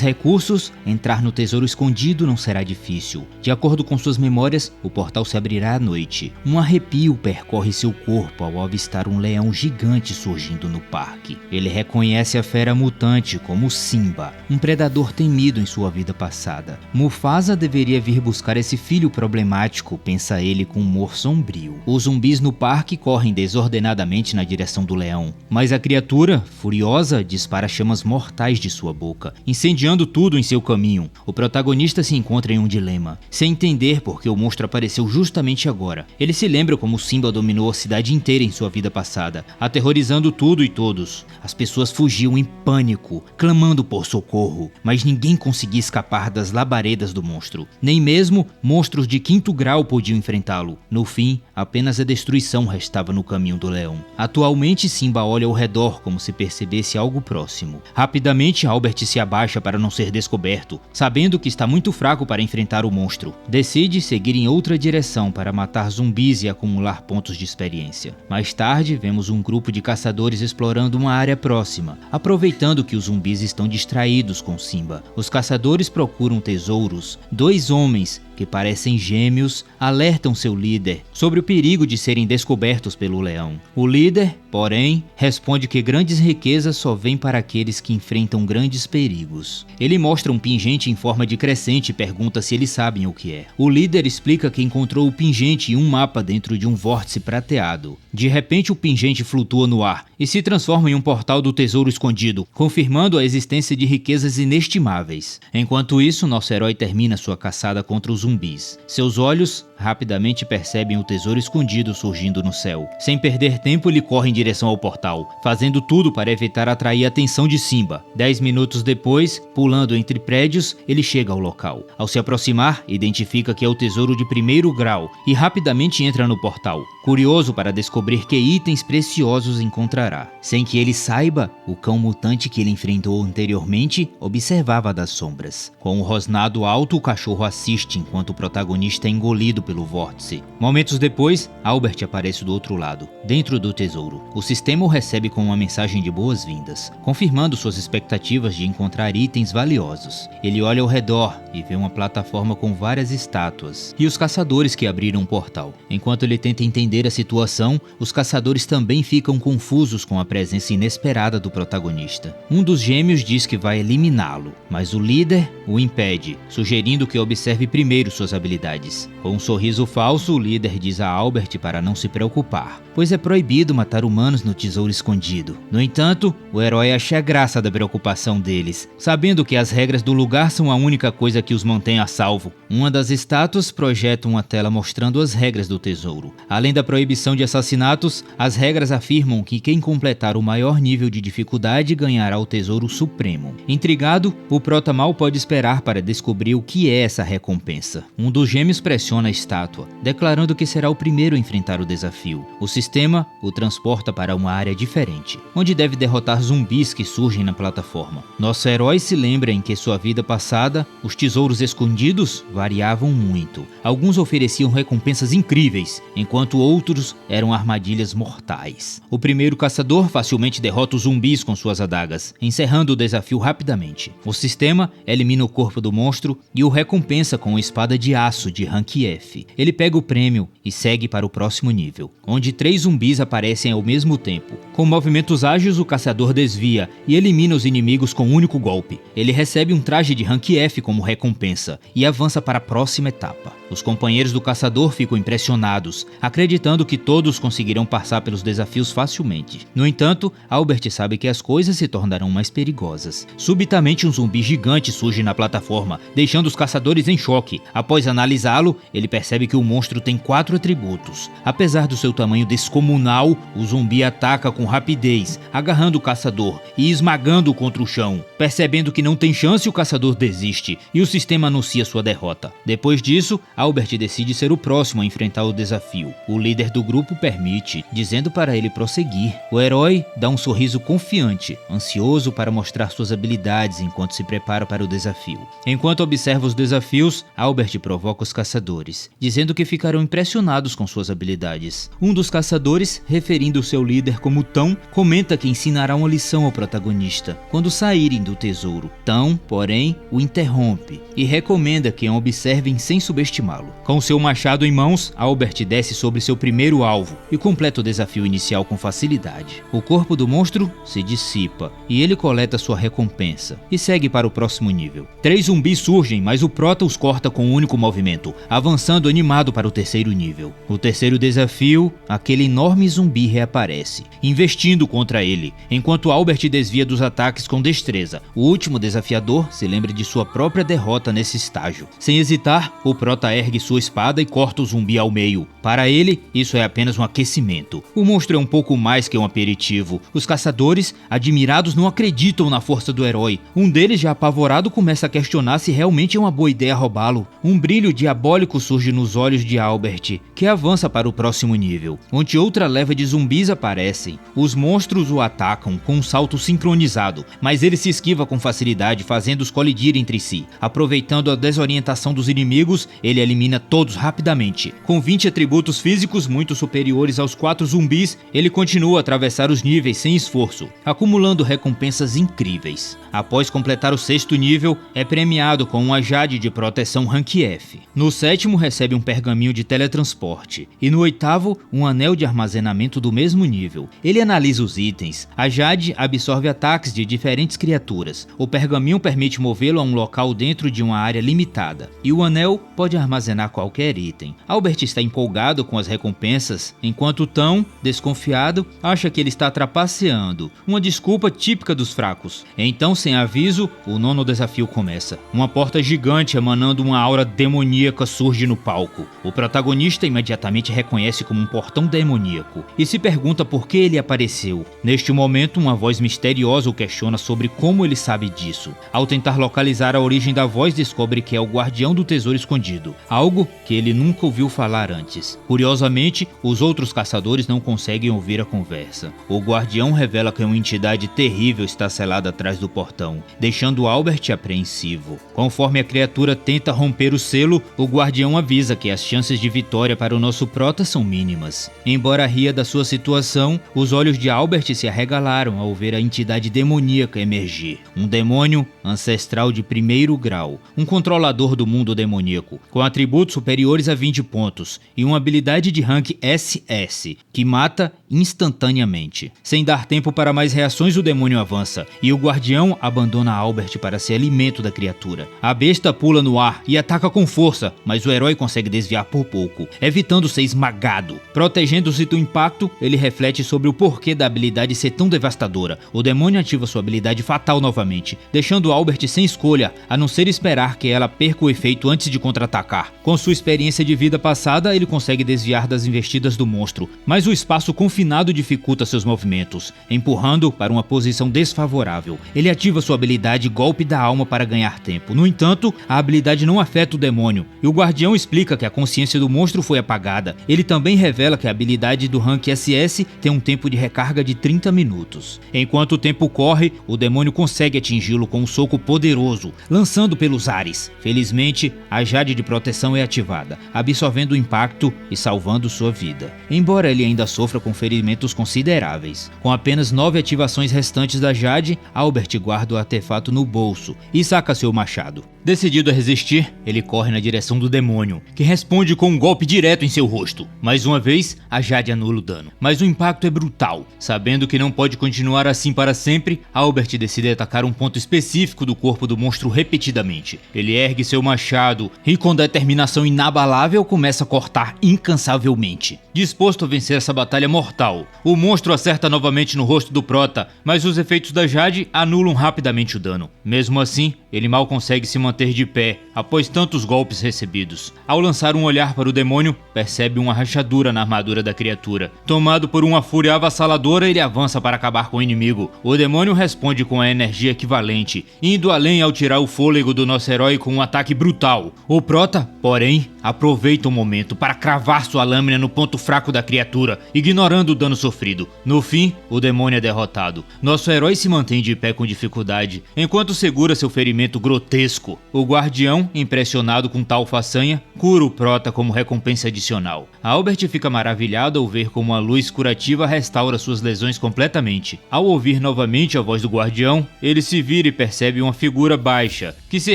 recursos, entrar no tesouro escondido não será difícil. De acordo com suas memórias, o portal se abrirá à noite. Um arrepio percorre seu corpo ao avistar um leão gigante surgindo no parque. Ele reconhece a fera mutante como Simba, um predador temido em sua vida passada. Mufasa deveria vir buscar esse filho problemático, pensa ele com humor sombrio. Os zumbis no parque correm desordenadamente na direção do leão, mas a criatura, furiosa, dispara chamas mortais de sua boca, incendiando tudo em seu caminho. O protagonista se encontra em um dilema. Sem entender entender por que o monstro apareceu justamente agora. Ele se lembra como Simba dominou a cidade inteira em sua vida passada, aterrorizando tudo e todos. As pessoas fugiam em pânico, clamando por socorro, mas ninguém conseguia escapar das labaredas do monstro. Nem mesmo monstros de 5º grau podiam enfrentá-lo. No fim, apenas a destruição restava no caminho do leão. Atualmente, Simba olha ao redor como se percebesse algo próximo. Rapidamente, Albert se abaixa para não ser descoberto, sabendo que está muito fraco para enfrentar o monstro. Decide seguir em outra direção para matar zumbis e acumular pontos de experiência. Mais tarde, vemos um grupo de caçadores explorando uma área próxima, aproveitando que os zumbis estão distraídos com Simba. Os caçadores procuram tesouros. 2 homens, que parecem gêmeos, alertam seu líder sobre o perigo de serem descobertos pelo leão. O líder, porém, responde que grandes riquezas só vêm para aqueles que enfrentam grandes perigos. Ele mostra um pingente em forma de crescente e pergunta se eles sabem o que é. O líder explica que encontrou o pingente em um mapa dentro de um vórtice prateado. De repente, o pingente flutua no ar e se transforma em um portal do tesouro escondido, confirmando a existência de riquezas inestimáveis. Enquanto isso, nosso herói termina sua caçada contra os zumbis. Seus olhos rapidamente percebem o tesouro escondido surgindo no céu. Sem perder tempo, ele corre em direção ao portal, fazendo tudo para evitar atrair a atenção de Simba. 10 minutos depois, pulando entre prédios, ele chega ao local. Ao se aproximar, identifica que é o tesouro de 1º grau e rapidamente entra no portal, curioso para descobrir que itens preciosos encontrará. Sem que ele saiba, o cão mutante que ele enfrentou anteriormente observava das sombras. Com um rosnado alto, o cachorro assiste enquanto o protagonista é engolido pelo vórtice. Momentos depois, Albert aparece do outro lado, dentro do tesouro. O sistema o recebe com uma mensagem de boas-vindas, confirmando suas expectativas de encontrar itens valiosos. Ele olha ao redor e vê uma plataforma com várias estátuas e os caçadores que abriram um portal. Enquanto ele tenta entender a situação, os caçadores também ficam confusos com a presença inesperada do protagonista. Um dos gêmeos diz que vai eliminá-lo, mas o líder o impede, sugerindo que observe primeiro suas habilidades. Com um sorriso falso, o líder diz a Albert para não se preocupar, pois é proibido matar humanos no tesouro escondido. No entanto, o herói acha a graça da preocupação deles, sabendo que as regras do lugar são a única coisa que os mantém a salvo. Uma das estátuas projeta uma tela mostrando as regras do tesouro. Além da proibição de assassinatos, as regras afirmam que quem completar o maior nível de dificuldade ganhará o tesouro supremo. Intrigado, o prota mal pode esperar para descobrir o que é essa recompensa. Um dos gêmeos pressiona a estátua, declarando que será o primeiro a enfrentar o desafio. O sistema o transporta para uma área diferente, onde deve derrotar zumbis que surgem na plataforma. Nosso herói se lembra em que sua vida passada, os tesouros escondidos variavam muito. Alguns ofereciam recompensas incríveis, enquanto outros eram armadilhas mortais. O primeiro caçador facilmente derrota os zumbis com suas adagas, encerrando o desafio rapidamente. O sistema elimina o corpo do monstro e o recompensa com uma espada de aço de rank F. Ele pega o prêmio e segue para o próximo nível, onde 3 zumbis aparecem ao mesmo tempo. Com movimentos ágeis, o caçador desvia e elimina os inimigos com um único golpe. Ele recebe um traje de rank F como recompensa e avança para a próxima etapa. Os companheiros do caçador ficam impressionados, acreditando que todos conseguirão passar pelos desafios facilmente. No entanto, Albert sabe que as coisas se tornarão mais perigosas. Subitamente, um zumbi gigante surge na plataforma, deixando os caçadores em choque. Após analisá-lo, ele percebe que o monstro tem 4 atributos. Apesar do seu tamanho descomunal, o zumbi ataca com rapidez, agarrando o caçador e esmagando-o contra o chão. Percebendo que não tem chance, o caçador desiste e o sistema anuncia sua derrota. Depois disso, Albert decide ser o próximo a enfrentar o desafio. O líder do grupo permite, dizendo para ele prosseguir. O herói dá um sorriso confiante, ansioso para mostrar suas habilidades enquanto se prepara para o desafio. Enquanto observa os desafios, Albert provoca os caçadores, dizendo que ficarão impressionados com suas habilidades. Um dos caçadores, referindo seu líder como Tão, comenta que ensinará uma lição ao protagonista quando saírem do tesouro. Tão, porém, o interrompe e recomenda que o observem sem subestimá-lo. Com seu machado em mãos, Albert desce sobre seu primeiro alvo e completa o desafio inicial com facilidade. O corpo do monstro se dissipa e ele coleta sua recompensa e segue para o próximo nível. 3 zumbis surgem, mas o prota os corta com único movimento, avançando animado para o terceiro nível. O terceiro desafio, aquele enorme zumbi reaparece, investindo contra ele, enquanto Albert desvia dos ataques com destreza. O último desafiador se lembra de sua própria derrota nesse estágio. Sem hesitar, o prota ergue sua espada e corta o zumbi ao meio. Para ele, isso é apenas um aquecimento. O monstro é um pouco mais que um aperitivo. Os caçadores, admirados, não acreditam na força do herói. Um deles, já apavorado, começa a questionar se realmente é uma boa ideia roubá-lo. Um brilho diabólico surge nos olhos de Albert, que avança para o próximo nível, onde outra leva de zumbis aparecem. Os monstros o atacam com um salto sincronizado, mas ele se esquiva com facilidade, fazendo-os colidir entre si. Aproveitando a desorientação dos inimigos, ele elimina todos rapidamente. Com 20 atributos físicos muito superiores aos 4 zumbis, ele continua a atravessar os níveis sem esforço, acumulando recompensas incríveis. Após completar o 6º nível, é premiado com uma Jade de proteção Rank F. No 7º, recebe um pergaminho de teletransporte. E no 8º, um anel de armazenamento do mesmo nível. Ele analisa os itens. A Jade absorve ataques de diferentes criaturas. O pergaminho permite movê-lo a um local dentro de uma área limitada. E o anel pode armazenar qualquer item. Albert está empolgado com as recompensas, enquanto Tão, desconfiado, acha que ele está trapaceando. Uma desculpa típica dos fracos. Então, sem aviso, o 9º desafio começa. Uma porta gigante emanando uma aura demoníaca surge no palco. O protagonista imediatamente reconhece como um portão demoníaco e se pergunta por que ele apareceu. Neste momento, uma voz misteriosa o questiona sobre como ele sabe disso. Ao tentar localizar a origem da voz, descobre que é o guardião do tesouro escondido, algo que ele nunca ouviu falar antes. Curiosamente, os outros caçadores não conseguem ouvir a conversa. O guardião revela que uma entidade terrível está selada atrás do portão, deixando Albert apreensivo. Conforme a criatura tenta romper o selo, o guardião avisa que as chances de vitória para o nosso prota são mínimas. Embora ria da sua situação, os olhos de Albert se arregalaram ao ver a entidade demoníaca emergir. Um demônio ancestral de 1º grau, um controlador do mundo demoníaco, com atributos superiores a 20 pontos e uma habilidade de rank SS, que mata instantaneamente. Sem dar tempo para mais reações, o demônio avança, e o guardião abandona Albert para ser alimento da criatura. A besta pula no ar e ataca com força, mas o herói consegue desviar por pouco, evitando ser esmagado. Protegendo-se do impacto, ele reflete sobre o porquê da habilidade ser tão devastadora. O demônio ativa sua habilidade fatal novamente, deixando Albert sem escolha, a não ser esperar que ela perca o efeito antes de contra-atacar. Com sua experiência de vida passada, ele consegue desviar das investidas do monstro, mas o espaço confinado dificulta seus movimentos, empurrando para uma posição desfavorável. Ele ativa sua habilidade Golpe da Alma para ganhar tempo. No entanto, a habilidade não afeta o demônio, e o guardião explica que a consciência do monstro foi apagada. Ele também revela que a habilidade do rank SS tem um tempo de recarga de 30 minutos. Enquanto o tempo corre, o demônio consegue atingi-lo com um soco poderoso, lançando pelos ares. Felizmente, a Jade de proteção é ativada, absorvendo o impacto e salvando sua vida, embora ele ainda sofra com ferimentos consideráveis. Com apenas 9 ativações restantes da Jade, Albert guarda o artefato no bolso e saca seu machado. Decidido a resistir, ele corre na direção do demônio, que responde com um golpe direto em seu rosto. Mais uma vez, a Jade anula o dano, mas o impacto é brutal. Sabendo que não pode continuar assim para sempre, Albert decide atacar um ponto específico do corpo do monstro repetidamente. Ele ergue seu machado e, com determinação inabalável, começa a cortar incansavelmente. Disposto a vencer essa batalha mortal, o monstro acerta novamente no rosto do prota, mas os efeitos da Jade anulam rapidamente o dano. Mesmo assim, ele mal consegue se manter de pé após tantos golpes recebidos. Ao lançar um olhar para o demônio, percebe uma rachadura na armadura da criatura. Tomado por uma fúria avassaladora, ele avança para acabar com o inimigo. O demônio responde com a energia equivalente, indo além ao tirar o fôlego do nosso herói com um ataque brutal. O prota, porém, aproveita o momento para cravar sua lâmina no ponto fraco da criatura, ignorando o dano sofrido. No fim, o demônio é derrotado. Nosso herói se mantém de pé com dificuldade, enquanto segura seu ferimento grotesco. O guardião, impressionado com tal façanha, cura o Prota como recompensa adicional. Albert fica maravilhado ao ver como a luz curativa restaura suas lesões completamente. Ao ouvir novamente a voz do guardião, ele se vira e percebe uma figura baixa, que se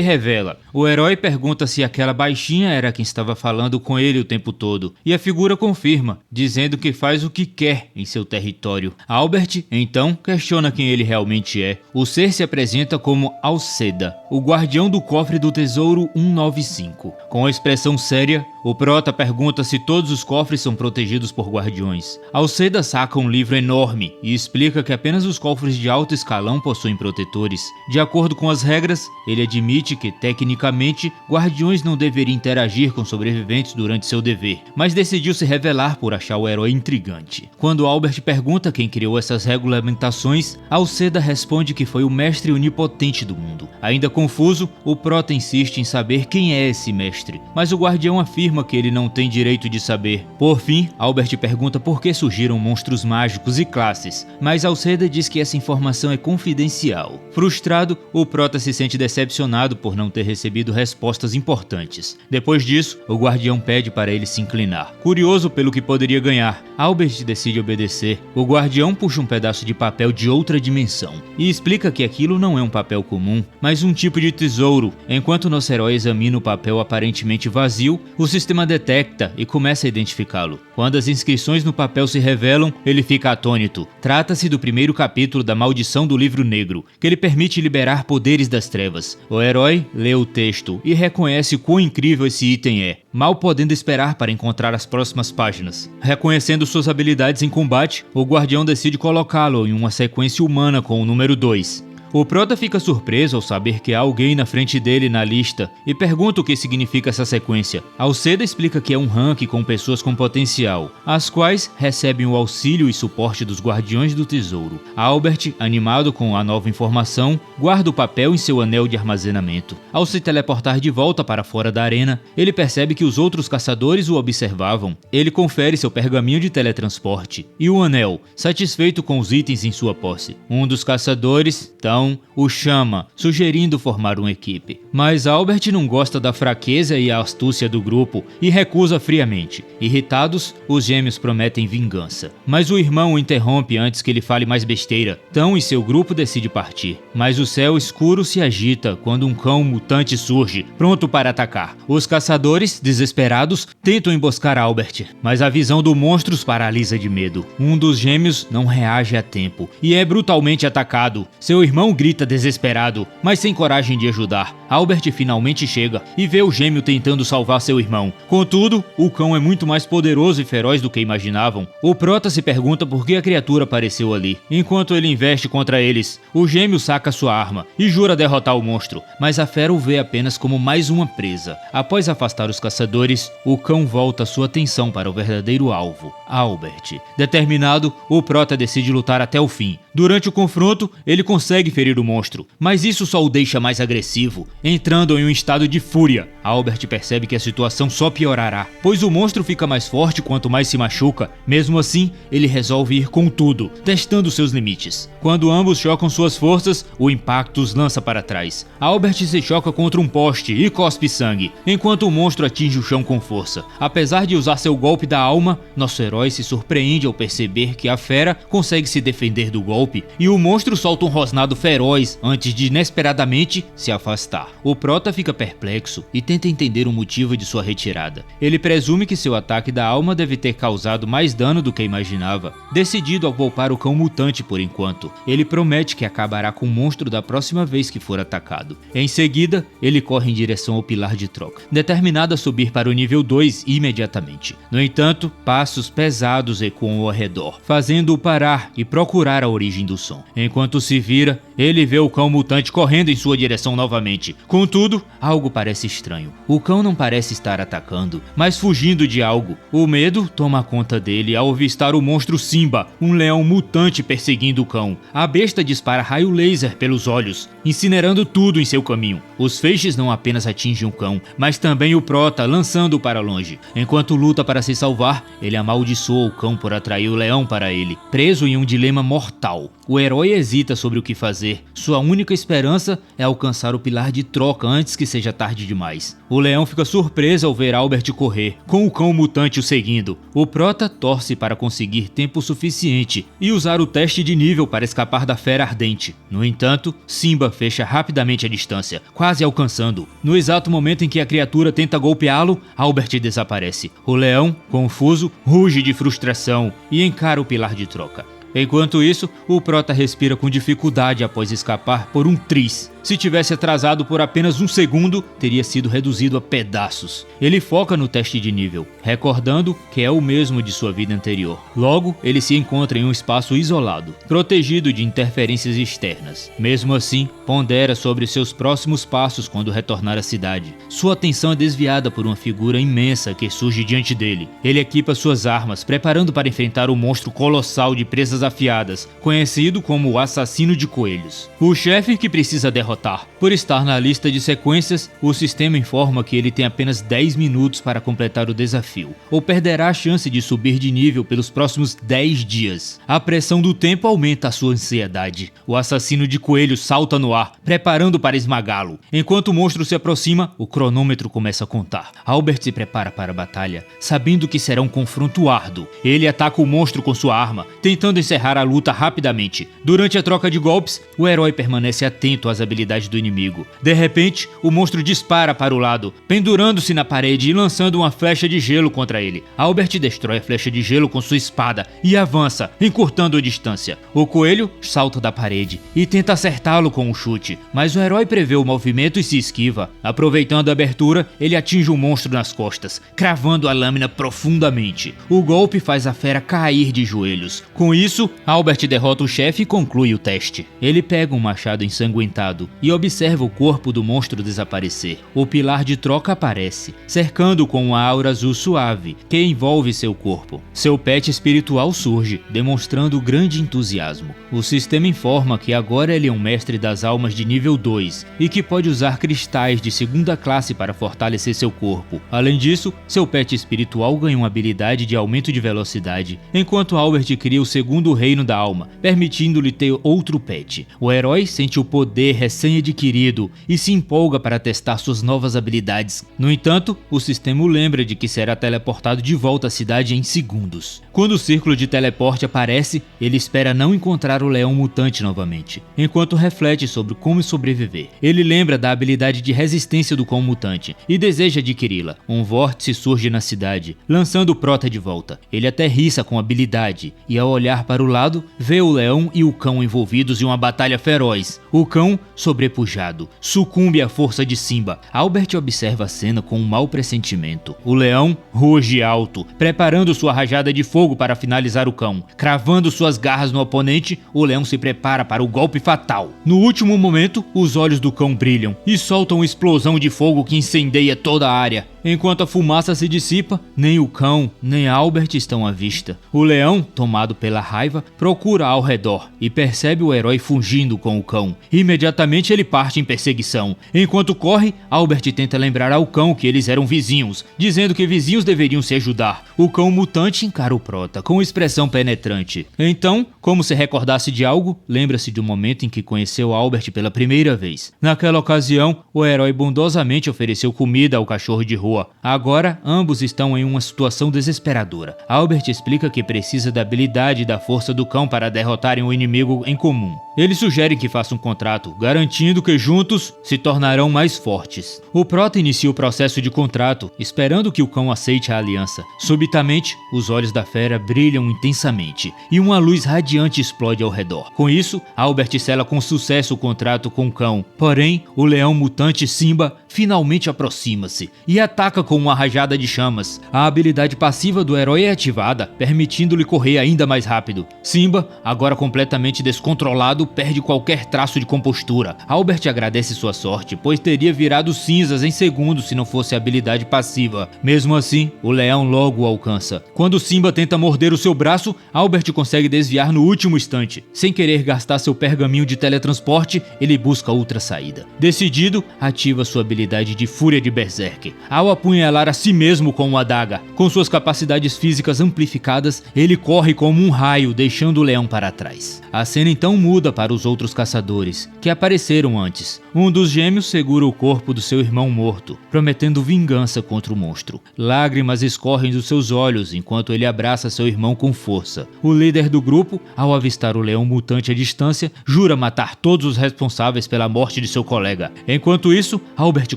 revela. O herói pergunta se aquela baixinha era quem estava falando com ele o tempo todo, e a figura confirma, dizendo que faz o que quer em seu território. Albert, então, questiona quem ele realmente é. O ser se apresenta como Alceda, o guardião do cofre do tesouro 195. Com a expressão séria, o Prota pergunta se todos os cofres são protegidos por guardiões. Alceda saca um livro enorme e explica que apenas os cofres de alto escalão possuem protetores. De acordo com as regras, ele admite que, tecnicamente, guardiões não deveriam interagir com sobreviventes durante seu dever, mas decidiu se revelar por achar o herói intrigante. Quando Albert pergunta quem criou essas regulamentações, Alceda responde que foi o mestre onipotente do mundo. Ainda confuso, o Prota insiste em saber quem é esse mestre, mas o guardião afirma que ele não tem direito de saber. Por fim, Albert pergunta por que surgiram monstros mágicos e classes, mas Alceda diz que essa informação é confidencial. Frustrado, o Prota se sente decepcionado por não ter recebido respostas importantes. Depois disso, o guardião pede para ele se inclinar. Curioso pelo que poderia ganhar, Albert decide obedecer. O guardião puxa um pedaço de papel de outra dimensão e explica que aquilo não é um papel comum, mas um tipo de tesouro. Enquanto nosso herói examina o papel aparentemente vazio, o sistema detecta e começa a identificá-lo. Quando as inscrições no papel se revelam, ele fica atônito. Trata-se do primeiro capítulo da Maldição do Livro Negro, que lhe permite liberar poderes das trevas. O herói lê o texto e reconhece quão incrível esse item é, mal podendo esperar para encontrar as próximas páginas. Reconhecendo suas habilidades em combate, o guardião decide colocá-lo em uma sequência humana com o número 2. O Prota fica surpreso ao saber que há alguém na frente dele na lista e pergunta o que significa essa sequência. Alceda explica que é um ranking com pessoas com potencial, as quais recebem o auxílio e suporte dos Guardiões do Tesouro. Albert, animado com a nova informação, guarda o papel em seu anel de armazenamento. Ao se teleportar de volta para fora da arena, ele percebe que os outros caçadores o observavam. Ele confere seu pergaminho de teletransporte e o anel, satisfeito com os itens em sua posse. Um dos caçadores, então, o chama, sugerindo formar uma equipe. Mas Albert não gosta da fraqueza e a astúcia do grupo e recusa friamente. Irritados, os gêmeos prometem vingança. Mas o irmão o interrompe antes que ele fale mais besteira. Tão e seu grupo decide partir. Mas o céu escuro se agita quando um cão mutante surge, pronto para atacar. Os caçadores, desesperados, tentam emboscar Albert, mas a visão do monstro os paralisa de medo. Um dos gêmeos não reage a tempo e é brutalmente atacado. Seu irmão grita desesperado, mas sem coragem de ajudar. Albert finalmente chega e vê o gêmeo tentando salvar seu irmão. Contudo, o cão é muito mais poderoso e feroz do que imaginavam. O Prota se pergunta por que a criatura apareceu ali. Enquanto ele investe contra eles, o gêmeo saca sua arma e jura derrotar o monstro, mas a fera o vê apenas como mais uma presa. Após afastar os caçadores, o cão volta sua atenção para o verdadeiro alvo, Albert. Determinado, o Prota decide lutar até o fim. Durante o confronto, ele consegue ferir o monstro, mas isso só o deixa mais agressivo, entrando em um estado de fúria. Albert percebe que a situação só piorará, pois o monstro fica mais forte quanto mais se machuca. Mesmo assim, ele resolve ir com tudo, testando seus limites. Quando ambos chocam suas forças, o impacto os lança para trás. Albert se choca contra um poste e cospe sangue, enquanto o monstro atinge o chão com força. Apesar de usar seu golpe da alma, nosso herói se surpreende ao perceber que a fera consegue se defender do golpe, e o monstro solta um rosnado feroz antes de inesperadamente se afastar. O Prota fica perplexo e tenta entender o motivo de sua retirada. Ele presume que seu ataque da alma deve ter causado mais dano do que imaginava. Decidido a poupar o cão mutante por enquanto, ele promete que acabará com o monstro da próxima vez que for atacado. Em seguida, ele corre em direção ao pilar de troca, determinado a subir para o nível 2 imediatamente. No entanto, passos pesados ecoam ao redor, fazendo-o parar e procurar a origem do som. Enquanto se vira, ele vê o cão mutante correndo em sua direção novamente. Contudo, algo parece estranho. O cão não parece estar atacando, mas fugindo de algo. O medo toma conta dele ao avistar o monstro Simba, um leão mutante perseguindo o cão. A besta dispara raio laser pelos olhos, incinerando tudo em seu caminho. Os feixes não apenas atingem o cão, mas também o Prota, lançando-o para longe. Enquanto luta para se salvar, ele amaldiçoa o cão por atrair o leão para ele. Preso em um dilema mortal, o herói hesita sobre o que fazer fazer. Sua única esperança é alcançar o pilar de troca antes que seja tarde demais. O leão fica surpreso ao ver Albert correr, com o cão mutante o seguindo. O prota torce para conseguir tempo suficiente e usar o teste de nível para escapar da fera ardente. No entanto, Simba fecha rapidamente a distância, quase alcançando. No exato momento em que a criatura tenta golpeá-lo, Albert desaparece. O leão, confuso, ruge de frustração e encara o pilar de troca. Enquanto isso, o prota respira com dificuldade após escapar por um tris. Se tivesse atrasado por apenas um segundo, teria sido reduzido a pedaços. Ele foca no teste de nível, recordando que é o mesmo de sua vida anterior. Logo, ele se encontra em um espaço isolado, protegido de interferências externas. Mesmo assim, pondera sobre seus próximos passos quando retornar à cidade. Sua atenção é desviada por uma figura imensa que surge diante dele. Ele equipa suas armas, preparando para enfrentar o monstro colossal de presas afiadas, conhecido como o Assassino de Coelhos. O chefe que precisa derrotar. Por estar na lista de sequências, o sistema informa que ele tem apenas 10 minutos para completar o desafio, ou perderá a chance de subir de nível pelos próximos 10 dias. A pressão do tempo aumenta a sua ansiedade. O assassino de coelhos salta no ar, preparando para esmagá-lo. Enquanto o monstro se aproxima, o cronômetro começa a contar. Albert se prepara para a batalha, sabendo que será um confronto árduo. Ele ataca o monstro com sua arma, tentando encerrar a luta rapidamente. Durante a troca de golpes, o herói permanece atento às habilidades do inimigo. De repente, o monstro dispara para o lado, pendurando-se na parede e lançando uma flecha de gelo contra ele. Albert destrói a flecha de gelo com sua espada e avança, encurtando a distância. O coelho salta da parede e tenta acertá-lo com um chute, mas o herói prevê o movimento e se esquiva. Aproveitando a abertura, ele atinge o monstro nas costas, cravando a lâmina profundamente. O golpe faz a fera cair de joelhos. Com isso, Albert derrota o chefe e conclui o teste. Ele pega um machado ensanguentado e observa o corpo do monstro desaparecer. O pilar de troca aparece, cercando com uma aura azul suave que envolve seu corpo. Seu pet espiritual surge, demonstrando grande entusiasmo. O sistema informa que agora ele é um mestre das almas de nível 2 e que pode usar cristais de segunda classe para fortalecer seu corpo. Além disso, seu pet espiritual ganha uma habilidade de aumento de velocidade, enquanto Albert cria o segundo reino da alma, permitindo-lhe ter outro pet. O herói sente o poder recém-adquirido e se empolga para testar suas novas habilidades. No entanto, o sistema o lembra de que será teleportado de volta à cidade em segundos. Quando o círculo de teleporte aparece, ele espera não encontrar o leão mutante novamente, enquanto reflete sobre como sobreviver. Ele lembra da habilidade de resistência do cão mutante e deseja adquiri-la. Um vórtice surge na cidade, lançando o prota de volta. Ele aterrissa com habilidade e, ao olhar para o lado, vê o leão e o cão envolvidos em uma batalha feroz. O cão, sobrepujado, sucumbe à força de Simba. Albert observa a cena com um mau pressentimento. O leão ruge alto, preparando sua rajada de fogo para finalizar o cão. Cravando suas garras no oponente, o leão se prepara para o golpe fatal. No último momento, os olhos do cão brilham e soltam uma explosão de fogo que incendeia toda a área. Enquanto a fumaça se dissipa, nem o cão, nem Albert estão à vista. O leão, tomado pela raiva, procura ao redor e percebe o herói fugindo com o cão. Imediatamente ele parte em perseguição. Enquanto corre, Albert tenta lembrar ao cão que eles eram vizinhos, dizendo que vizinhos deveriam se ajudar. O cão mutante encara o prota com expressão penetrante. Então, como se recordasse de algo, lembra-se do momento em que conheceu Albert pela primeira vez. Naquela ocasião, o herói bondosamente ofereceu comida ao cachorro de rua. Agora, ambos estão em uma situação desesperadora. Albert explica que precisa da habilidade e da força do cão para derrotarem o inimigo em comum. Ele sugere que faça um contrato, garantindo que juntos se tornarão mais fortes. O prota inicia o processo de contrato, esperando que o cão aceite a aliança. Subitamente, os olhos da fera brilham intensamente e uma luz radiante explode ao redor. Com isso, Albert sela com sucesso o contrato com o cão. Porém, o leão mutante Simba finalmente aproxima-se e ataca com uma rajada de chamas. A habilidade passiva do herói é ativada, permitindo-lhe correr ainda mais rápido. Simba, agora completamente descontrolado, perde qualquer traço de compostura. Albert agradece sua sorte, pois teria virado cinzas em segundos se não fosse a habilidade passiva. Mesmo assim, o leão logo o alcança. Quando Simba tenta morder o seu braço, Albert consegue desviar no último instante. Sem querer gastar seu pergaminho de teletransporte, ele busca outra saída. Decidido, ativa sua habilidade de fúria de Berserk. Ao apunhalar a si mesmo com uma adaga, com suas capacidades físicas amplificadas, ele corre como um raio, deixando o leão para trás. A cena então muda ajuda para os outros caçadores, que apareceram antes. Um dos gêmeos segura o corpo do seu irmão morto, prometendo vingança contra o monstro. Lágrimas escorrem dos seus olhos enquanto ele abraça seu irmão com força. O líder do grupo, ao avistar o leão mutante à distância, jura matar todos os responsáveis pela morte de seu colega. Enquanto isso, Albert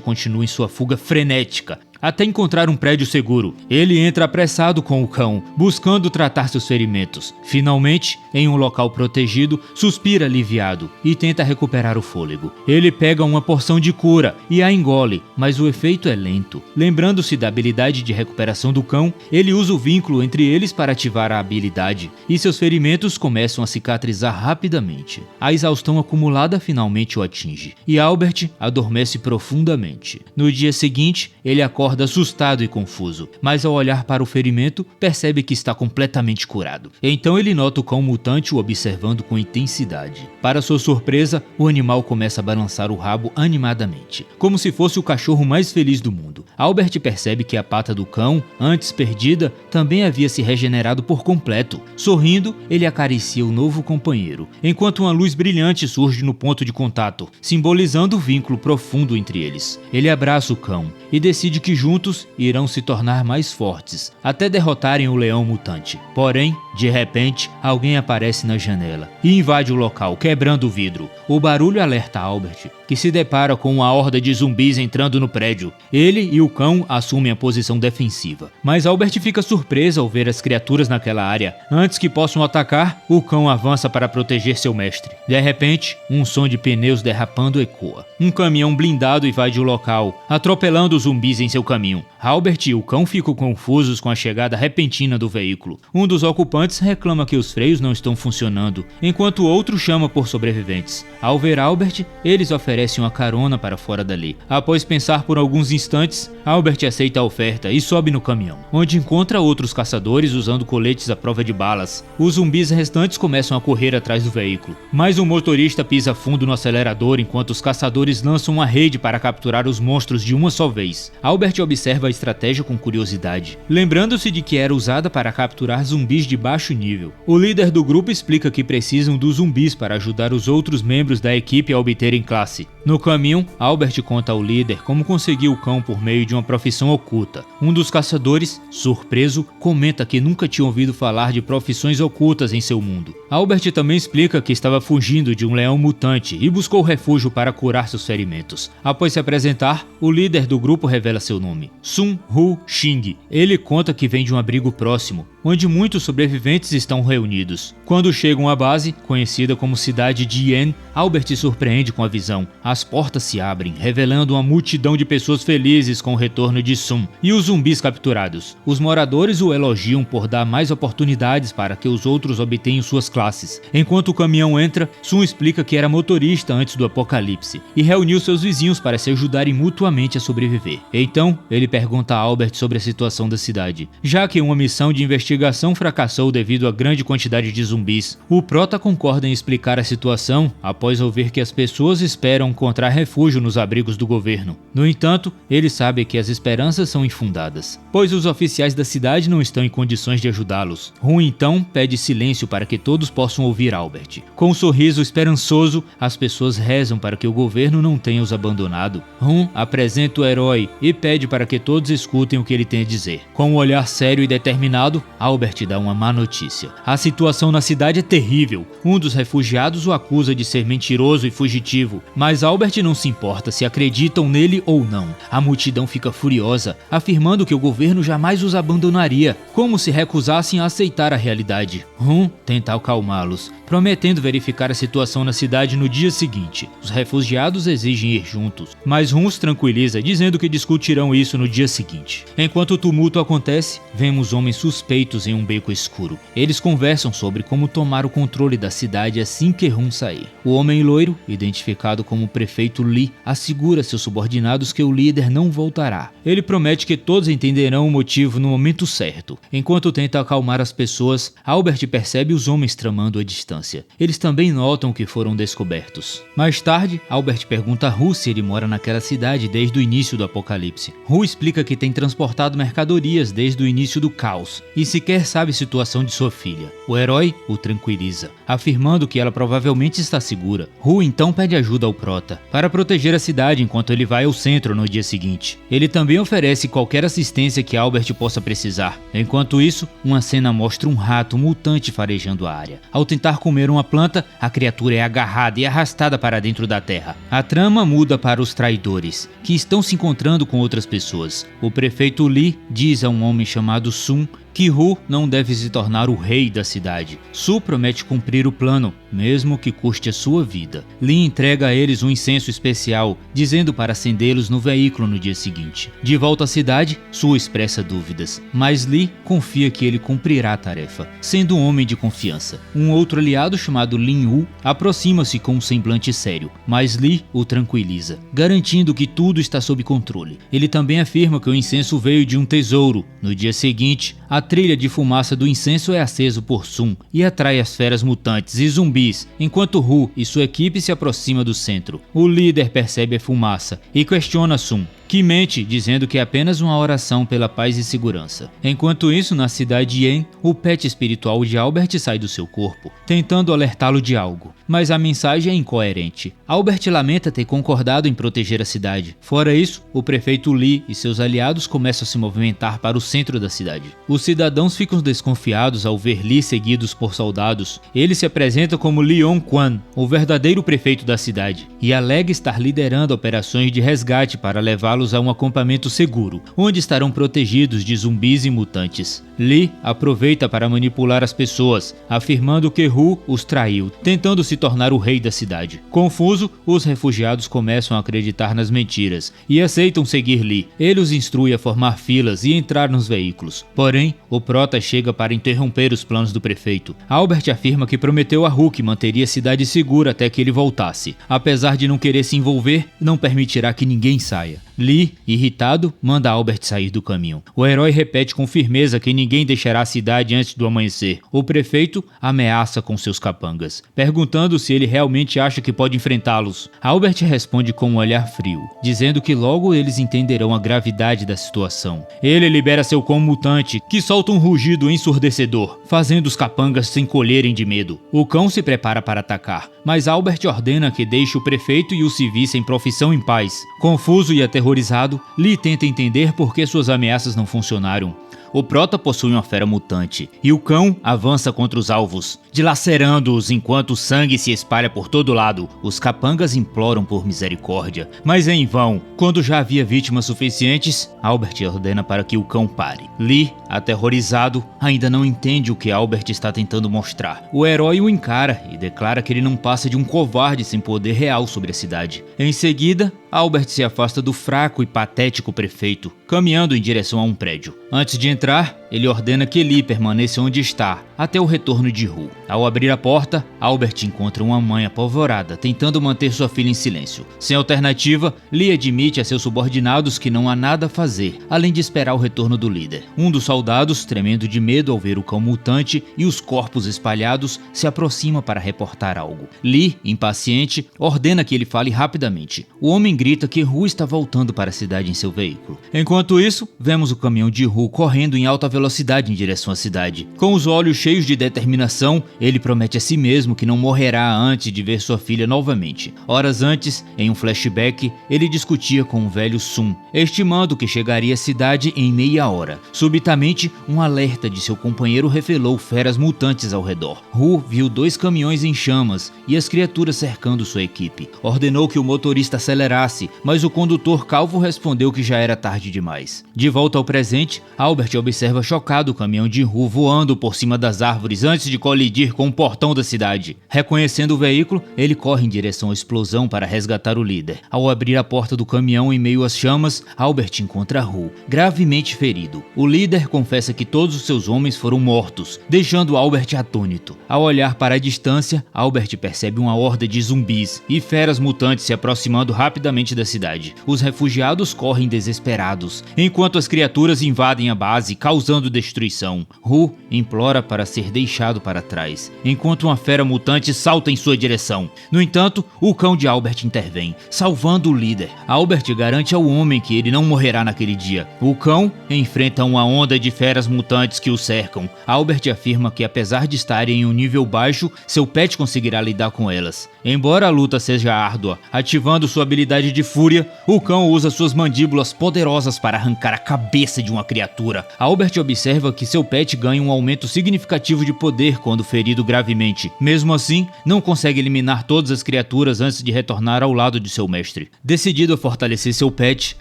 continua em sua fuga frenética, até encontrar um prédio seguro. Ele entra apressado com o cão, buscando tratar seus ferimentos. Finalmente, em um local protegido, suspira aliviado e tenta recuperar o fôlego. Ele pega uma porção de cura e a engole, mas o efeito é lento. Lembrando-se da habilidade de recuperação do cão, ele usa o vínculo entre eles para ativar a habilidade, e seus ferimentos começam a cicatrizar rapidamente. A exaustão acumulada finalmente o atinge, e Albert adormece profundamente. No dia seguinte, ele acorda assustado e confuso, mas ao olhar para o ferimento, percebe que está completamente curado. Então ele nota o cão mutante o observando com intensidade. Para sua surpresa, o animal começa a balançar o rabo animadamente, como se fosse o cachorro mais feliz do mundo. Albert percebe que a pata do cão, antes perdida, também havia se regenerado por completo. Sorrindo, ele acaricia o novo companheiro, enquanto uma luz brilhante surge no ponto de contato, simbolizando o vínculo profundo entre eles. Ele abraça o cão e decide que juntos irão se tornar mais fortes, até derrotarem o leão mutante. Porém, de repente, alguém aparece na janela e invade o local, quebrando o vidro. O barulho alerta Albert, que se depara com uma horda de zumbis entrando no prédio. Ele e o cão assumem a posição defensiva, mas Albert fica surpreso ao ver as criaturas naquela área. Antes que possam atacar, o cão avança para proteger seu mestre. De repente, um som de pneus derrapando ecoa. Um caminhão blindado invade o local, atropelando os zumbis em seu caminho. Albert e o cão ficam confusos com a chegada repentina do veículo. Um dos ocupantes reclama que os freios não estão funcionando, enquanto o outro chama por sobreviventes. Ao ver Albert, eles oferecem uma carona para fora dali. Após pensar por alguns instantes, Albert aceita a oferta e sobe no caminhão, onde encontra outros caçadores usando coletes à prova de balas. Os zumbis restantes começam a correr atrás do veículo, mas o motorista pisa fundo no acelerador enquanto os caçadores lançam uma rede para capturar os monstros de uma só vez. Albert observa a estratégia com curiosidade, lembrando-se de que era usada para capturar zumbis de baixo nível. O líder do grupo explica que precisam dos zumbis para ajudar os outros membros da equipe a obterem classe. No caminho, Albert conta ao líder como conseguiu o cão por meio de uma profissão oculta. Um dos caçadores, surpreso, comenta que nunca tinha ouvido falar de profissões ocultas em seu mundo. Albert também explica que estava fugindo de um leão mutante e buscou refúgio para curar seus ferimentos. Após se apresentar, o líder do grupo revela seu nome, Sun Hu Xing. Ele conta que vem de um abrigo próximo, onde muitos sobreviventes estão reunidos. Quando chegam à base, conhecida como cidade de Yen, Albert se surpreende com a visão. As portas se abrem, revelando uma multidão de pessoas felizes com o retorno de Sun e os zumbis capturados. Os moradores o elogiam por dar mais oportunidades para que os outros obtenham suas classes. Enquanto o caminhão entra, Sun explica que era motorista antes do apocalipse e reuniu seus vizinhos para se ajudarem mutuamente a sobreviver. Então, ele pergunta a Albert sobre a situação da cidade, já que uma missão de investigação fracassou devido à grande quantidade de zumbis. O prota concorda em explicar a situação após ouvir que as pessoas esperam encontrar refúgio nos abrigos do governo. No entanto, ele sabe que as esperanças são infundadas, pois os oficiais da cidade não estão em condições de ajudá-los. Hun então pede silêncio para que todos possam ouvir Albert. Com um sorriso esperançoso, as pessoas rezam para que o governo não tenha os abandonado. Hun apresenta o herói e pede para que todos escutem o que ele tem a dizer. Com um olhar sério e determinado, Albert dá uma má notícia. A situação na cidade é terrível. Um dos refugiados o acusa de ser mentiroso e fugitivo, mas Albert não se importa se acreditam nele ou não. A multidão fica furiosa, afirmando que o governo jamais os abandonaria, como se recusassem a aceitar a realidade. Hun tenta acalmá-los, prometendo verificar a situação na cidade no dia seguinte. Os refugiados exigem ir juntos, mas Hun os tranquiliza, dizendo que discutirão isso no dia seguinte. Enquanto o tumulto acontece, vemos homens suspeitos em um beco escuro. Eles conversam sobre como tomar o controle da cidade assim que Hun sair. O homem loiro, identificado como prefeito Lee assegura a seus subordinados que o líder não voltará. Ele promete que todos entenderão o motivo no momento certo. Enquanto tenta acalmar as pessoas, Albert percebe os homens tramando à distância. Eles também notam que foram descobertos. Mais tarde, Albert pergunta a Hu se ele mora naquela cidade desde o início do apocalipse. Hu explica que tem transportado mercadorias desde o início do caos e sequer sabe a situação de sua filha. O herói o tranquiliza, afirmando que ela provavelmente está segura. Hu então pede ajuda ao Prota para proteger a cidade enquanto ele vai ao centro no dia seguinte. Ele também oferece qualquer assistência que Albert possa precisar. Enquanto isso, uma cena mostra um rato mutante farejando a área. Ao tentar comer uma planta, a criatura é agarrada e arrastada para dentro da terra. A trama muda para os traidores, que estão se encontrando com outras pessoas. O prefeito Lee diz a um homem chamado Sun que Hu não deve se tornar o rei da cidade. Su promete cumprir o plano, mesmo que custe a sua vida. Lee entrega a eles um incenso especial, dizendo para acendê-los no veículo no dia seguinte. De volta à cidade, Su expressa dúvidas, mas Lee confia que ele cumprirá a tarefa, sendo um homem de confiança. Um outro aliado chamado Lin Wu aproxima-se com um semblante sério, mas Lee o tranquiliza, garantindo que tudo está sob controle. Ele também afirma que o incenso veio de um tesouro. No dia seguinte, a trilha de fumaça do incenso é aceso por Sun e atrai as feras mutantes e zumbis, enquanto Hu e sua equipe se aproximam do centro. O líder percebe a fumaça e questiona Sun, que mente dizendo que é apenas uma oração pela paz e segurança. Enquanto isso, na cidade de Yen, o pet espiritual de Albert sai do seu corpo, tentando alertá-lo de algo, mas a mensagem é incoerente. Albert lamenta ter concordado em proteger a cidade. Fora isso, o prefeito Lee e seus aliados começam a se movimentar para o centro da cidade. Os cidadãos ficam desconfiados ao ver Lee seguidos por soldados. Ele se apresenta como Leon Quan, o verdadeiro prefeito da cidade, e alega estar liderando operações de resgate para levá-los a um acampamento seguro, onde estarão protegidos de zumbis e mutantes. Lee aproveita para manipular as pessoas, afirmando que Hu os traiu, tentando se tornar o rei da cidade. Confuso, os refugiados começam a acreditar nas mentiras e aceitam seguir Lee. Ele os instrui a formar filas e entrar nos veículos. Porém, o Prota chega para interromper os planos do prefeito. Albert afirma que prometeu a Hu que manteria a cidade segura até que ele voltasse. Apesar de não querer se envolver, não permitirá que ninguém saia. Lee, irritado, manda Albert sair do caminho. O herói repete com firmeza que ninguém deixará a cidade antes do amanhecer. O prefeito ameaça com seus capangas, perguntando se ele realmente acha que pode enfrentá-los. Albert responde com um olhar frio, dizendo que logo eles entenderão a gravidade da situação. Ele libera seu cão mutante, que solta um rugido ensurdecedor, fazendo os capangas se encolherem de medo. O cão se prepara para atacar, mas Albert ordena que deixe o prefeito e os civis sem profissão em paz. Confuso e aterrorizado, Lee tenta entender por que suas ameaças não funcionaram. O Prota possui uma fera mutante, e o cão avança contra os alvos, dilacerando-os enquanto o sangue se espalha por todo lado. Os capangas imploram por misericórdia, mas é em vão. Quando já havia vítimas suficientes, Albert ordena para que o cão pare. Lee, aterrorizado, ainda não entende o que Albert está tentando mostrar. O herói o encara e declara que ele não passa de um covarde sem poder real sobre a cidade. Em seguida, Albert se afasta do fraco e patético prefeito, caminhando em direção a um prédio. Antes de entrar, ele ordena que Lee permaneça onde está, até o retorno de Hu. Ao abrir a porta, Albert encontra uma mãe apavorada, tentando manter sua filha em silêncio. Sem alternativa, Lee admite a seus subordinados que não há nada a fazer, além de esperar o retorno do líder. Um dos soldados, tremendo de medo ao ver o cão mutante e os corpos espalhados, se aproxima para reportar algo. Lee, impaciente, ordena que ele fale rapidamente. O homem grita que Hu está voltando para a cidade em seu veículo. Enquanto isso, vemos o caminhão de Hu correndo em alta velocidade em direção à cidade. Com os olhos cheios de determinação, ele promete a si mesmo que não morrerá antes de ver sua filha novamente. Horas antes, em um flashback, ele discutia com o velho Sun, estimando que chegaria à cidade em meia hora. Subitamente, um alerta de seu companheiro revelou feras mutantes ao redor. Hu viu 2 caminhões em chamas e as criaturas cercando sua equipe. Ordenou que o motorista acelerasse voltasse, mas o condutor calvo respondeu que já era tarde demais. De volta ao presente, Albert observa chocado o caminhão de Hu voando por cima das árvores antes de colidir com o portão da cidade. Reconhecendo o veículo, ele corre em direção à explosão para resgatar o líder. Ao abrir a porta do caminhão em meio às chamas, Albert encontra Hu, gravemente ferido. O líder confessa que todos os seus homens foram mortos, deixando Albert atônito. Ao olhar para a distância, Albert percebe uma horda de zumbis e feras mutantes se aproximando rapidamente da cidade. Os refugiados correm desesperados, enquanto as criaturas invadem a base, causando destruição. Hu implora para ser deixado para trás, enquanto uma fera mutante salta em sua direção. No entanto, o cão de Albert intervém, salvando o líder. Albert garante ao homem que ele não morrerá naquele dia. O cão enfrenta uma onda de feras mutantes que o cercam. Albert afirma que, apesar de estarem em um nível baixo, seu pet conseguirá lidar com elas. Embora a luta seja árdua, ativando sua habilidade de fúria, o cão usa suas mandíbulas poderosas para arrancar a cabeça de uma criatura. Albert observa que seu pet ganha um aumento significativo de poder quando ferido gravemente. Mesmo assim, não consegue eliminar todas as criaturas antes de retornar ao lado de seu mestre. Decidido a fortalecer seu pet,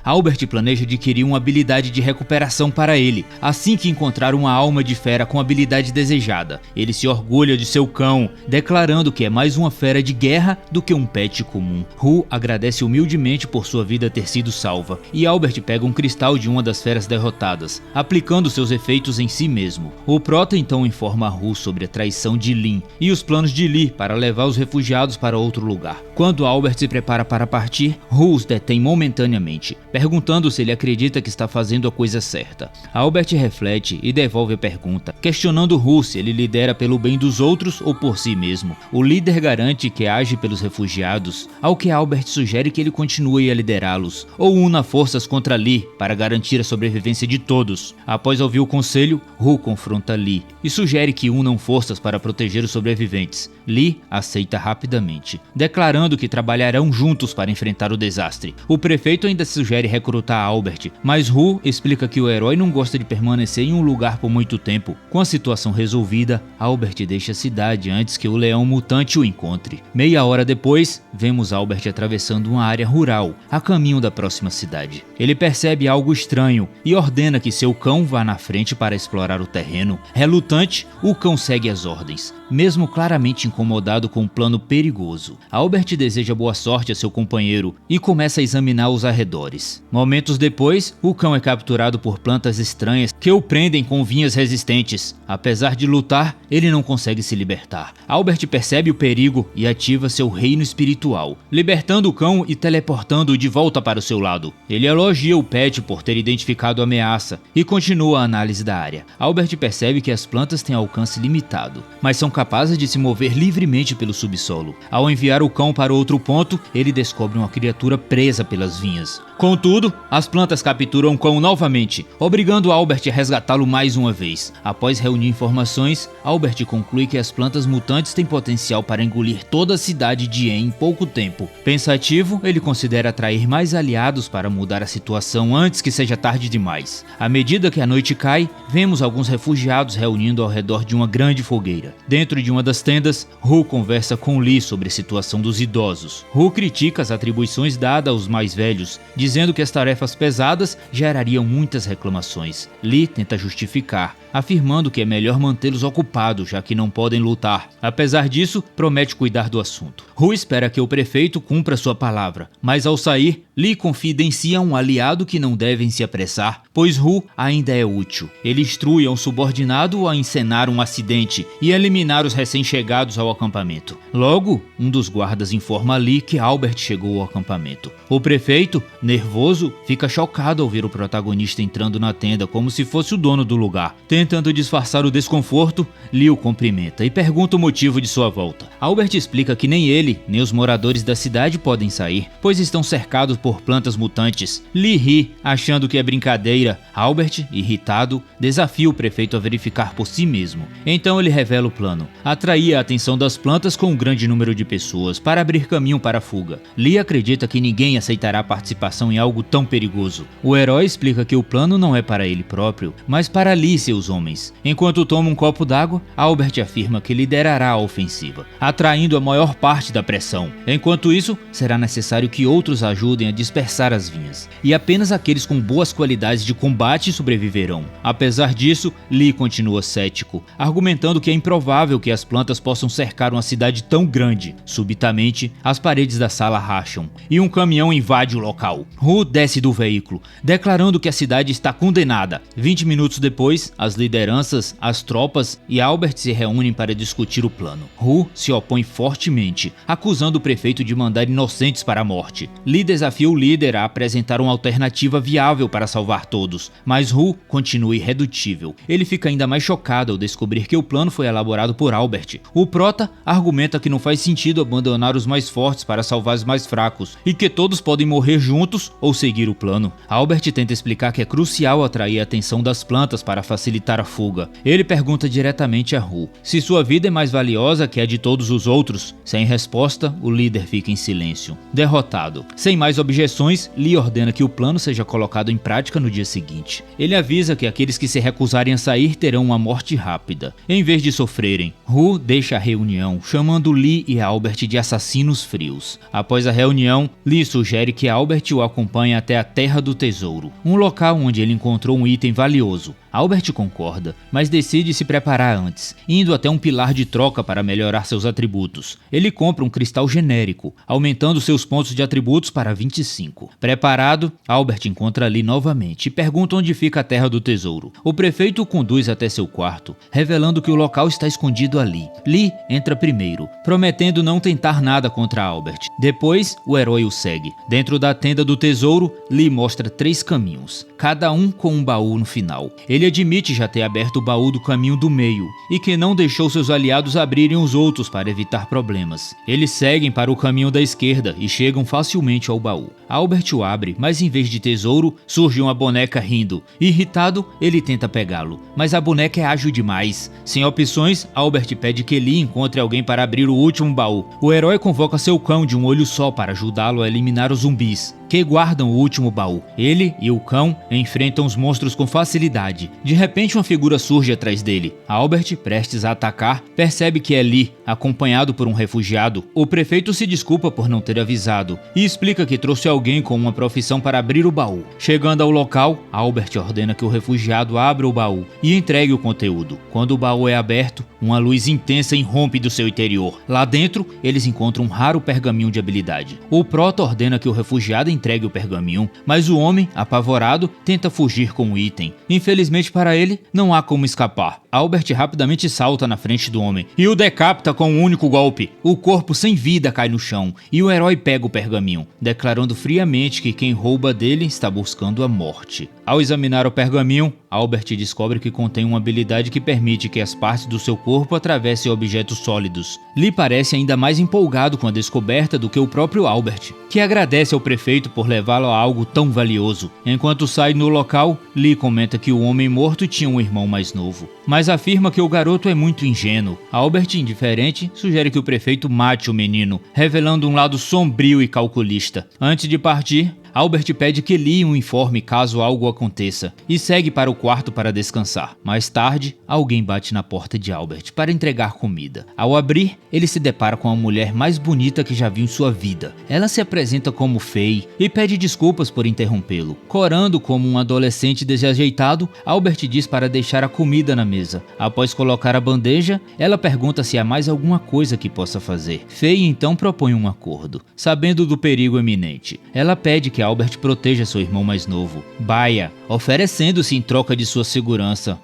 Albert planeja adquirir uma habilidade de recuperação para ele, assim que encontrar uma alma de fera com a habilidade desejada. Ele se orgulha de seu cão, declarando que é mais uma fera de guerra do que um pet comum. Hu agradece humildemente por sua vida ter sido salva, e Albert pega um cristal de uma das feras derrotadas, aplicando seus efeitos em si mesmo. O Prota então informa a Hu sobre a traição de Lin e os planos de Lee para levar os refugiados para outro lugar. Quando Albert se prepara para partir, Hu os detém momentaneamente, perguntando se ele acredita que está fazendo a coisa certa. Albert reflete e devolve a pergunta, questionando Hu se ele lidera pelo bem dos outros ou por si mesmo. O líder garante que age pelos refugiados, ao que Albert sugere que ele continue a liderá-los, ou una forças contra Lee para garantir a sobrevivência de todos. Após ouvir o conselho, Hu confronta Lee e sugere que unam forças para proteger os sobreviventes. Lee aceita rapidamente, declarando que trabalharão juntos para enfrentar o desastre. O prefeito ainda sugere recrutar Albert, mas Hu explica que o herói não gosta de permanecer em um lugar por muito tempo. Com a situação resolvida, Albert deixa a cidade antes que o leão mutante o encontre. Meia hora depois, vemos Albert atravessando uma área rural, a caminho da próxima cidade. Ele percebe algo estranho e ordena que seu cão vá na frente para explorar o terreno. Relutante, o cão segue as ordens, mesmo claramente incomodado com um plano perigoso. Albert deseja boa sorte a seu companheiro e começa a examinar os arredores. Momentos depois, o cão é capturado por plantas estranhas que o prendem com vinhas resistentes. Apesar de lutar, ele não consegue se libertar. Albert percebe o perigo e ativa seu reino espiritual, libertando o cão e teleportando-o de volta para o seu lado. Ele elogia o pet por ter identificado a ameaça e continua a análise da área. Albert percebe que as plantas têm alcance limitado, mas são capazes de se mover livremente pelo subsolo. Ao enviar o cão para outro ponto, ele descobre uma criatura presa pelas vinhas. Contudo, as plantas capturam o cão novamente, obrigando Albert a resgatá-lo mais uma vez. Após reunir informações, Albert conclui que as plantas mutantes têm potencial para engolir toda a cidade de En em pouco tempo. Pensativo, ele considera atrair mais aliados para mudar a situação antes que seja tarde demais. À medida que a noite cai, vemos alguns refugiados reunindo ao redor de uma grande fogueira. Dentro de uma das tendas, Hu conversa com Lee sobre a situação dos idosos. Hu critica as atribuições dadas aos mais velhos, dizendo que as tarefas pesadas gerariam muitas reclamações. Lee tenta justificar, afirmando que é melhor mantê-los ocupados, já que não podem lutar. Apesar disso, promete cuidar do assunto. Hu espera que o prefeito cumpra sua palavra, mas ao sair, Lee confidencia um aliado que não devem se apressar, pois Hu ainda é útil. Ele instrui a um subordinado a encenar um acidente e eliminar os recém-chegados ao acampamento. Logo, um dos guardas informa a Lee que Albert chegou ao acampamento. O prefeito, nervoso, fica chocado ao ver o protagonista entrando na tenda como se fosse o dono do lugar. Tentando disfarçar o desconforto, Lee o cumprimenta e pergunta o motivo de sua volta. Albert explica que nem ele, nem os moradores da cidade podem sair, pois estão cercados por plantas mutantes. Lee ri, achando que é brincadeira. Albert, irritado, desafia o prefeito a verificar por si mesmo. Então ele revela o plano: atrair a atenção das plantas com um grande número de pessoas para abrir caminho para a fuga. Lee acredita que ninguém aceitará a participação em algo tão perigoso. O herói explica que o plano não é para ele próprio, mas para Lee e seus homens. Enquanto toma um copo d'água, Albert afirma que liderará a ofensiva, atraindo a maior parte da pressão. Enquanto isso, será necessário que outros ajudem a dispersar as vinhas, e apenas aqueles com boas qualidades de combate sobreviverão. Apesar disso, Lee continua cético, argumentando que é improvável que as plantas possam cercar uma cidade tão grande. Subitamente, as paredes da sala racham e um caminhão invade o local. Hu desce do veículo, declarando que a cidade está condenada. 20 minutos depois, as lideranças, as tropas e Albert se reúnem para discutir o plano. Hu se opõe fortemente, acusando o prefeito de mandar inocentes para a morte. Lee desafia o líder a apresentar uma alternativa viável para salvar todos, mas Hu continua irredutível. Ele fica ainda mais chocado ao descobrir que o plano foi elaborado por Albert. O prota argumenta que não faz sentido abandonar os mais fortes para salvar os mais fracos, e que todos podem morrer juntos ou seguir o plano. Albert tenta explicar que é crucial atrair a atenção das plantas para facilitar a fuga. Ele pergunta diretamente a Hu se sua vida é mais valiosa que a de todos os outros. Sem resposta, o líder fica em silêncio. Derrotado. Sem mais objeções, Lee ordena que o plano seja colocado em prática no dia seguinte. Ele avisa que aqueles que se recusarem a sair terão uma morte rápida, em vez de sofrerem. Hu deixa a reunião, chamando Lee e Albert de assassinos frios. Após a reunião, Lee sugere que Albert o acompanhe até a Terra do Tesouro, um local onde ele encontrou um item valioso. Albert concorda, mas decide se preparar antes, indo até um pilar de troca para melhorar seus atributos. Ele compra um cristal genérico, aumentando seus pontos de atributos para 25. Preparado, Albert encontra Lee novamente e pergunta onde fica a Terra do Tesouro. O prefeito o conduz até seu quarto, revelando que o local está escondido ali. Lee entra primeiro, prometendo não tentar nada contra Albert. Depois, o herói o segue. Dentro da tenda do tesouro, Lee mostra 3 caminhos, cada um com um baú no final. Ele admite já ter aberto o baú do caminho do meio e que não deixou seus aliados abrirem os outros para evitar problemas. Eles seguem para o caminho da esquerda e chegam facilmente ao baú. Albert o abre, mas em vez de tesouro, surge uma boneca rindo. Irritado, ele tenta pegá-lo, mas a boneca é ágil demais. Sem opções, Albert pede que Lee encontre alguém para abrir o último baú. O herói convoca seu cão de um olho só para ajudá-lo a eliminar os zumbis, que guardam o último baú. Ele e o cão enfrentam os monstros com facilidade. De repente, uma figura surge atrás dele. Albert, prestes a atacar, percebe que é Lee, acompanhado por um refugiado. O prefeito se desculpa por não ter avisado e explica que trouxe alguém com uma profissão para abrir o baú. Chegando ao local, Albert ordena que o refugiado abra o baú e entregue o conteúdo. Quando o baú é aberto, uma luz intensa irrompe do seu interior. Lá dentro, eles encontram um raro pergaminho de habilidade. O prota ordena que o refugiado entregue o pergaminho, mas o homem, apavorado, tenta fugir com o item. Infelizmente para ele, não há como escapar. Albert rapidamente salta na frente do homem e o decapita com um único golpe. O corpo sem vida cai no chão e o herói pega o pergaminho, declarando friamente que quem rouba dele está buscando a morte. Ao examinar o pergaminho, Albert descobre que contém uma habilidade que permite que as partes do seu corpo atravessem objetos sólidos. Lee parece ainda mais empolgado com a descoberta do que o próprio Albert, que agradece ao prefeito por levá-lo a algo tão valioso. Enquanto sai no local, Lee comenta que o homem morto tinha um irmão mais novo, mas afirma que o garoto é muito ingênuo. Albert, indiferente, sugere que o prefeito mate o menino, revelando um lado sombrio e calculista. Antes de partir, Albert pede que Lee o informe caso algo aconteça e segue para o quarto para descansar. Mais tarde, alguém bate na porta de Albert para entregar comida. Ao abrir, ele se depara com a mulher mais bonita que já viu em sua vida. Ela se apresenta como Faye e pede desculpas por interrompê-lo. Corando como um adolescente desajeitado, Albert diz para deixar a comida na mesa. Após colocar a bandeja, ela pergunta se há mais alguma coisa que possa fazer. Faye então propõe um acordo, sabendo do perigo iminente. Ela pede que Albert proteja seu irmão mais novo, Baia, oferecendo-se em troca de sua segurança.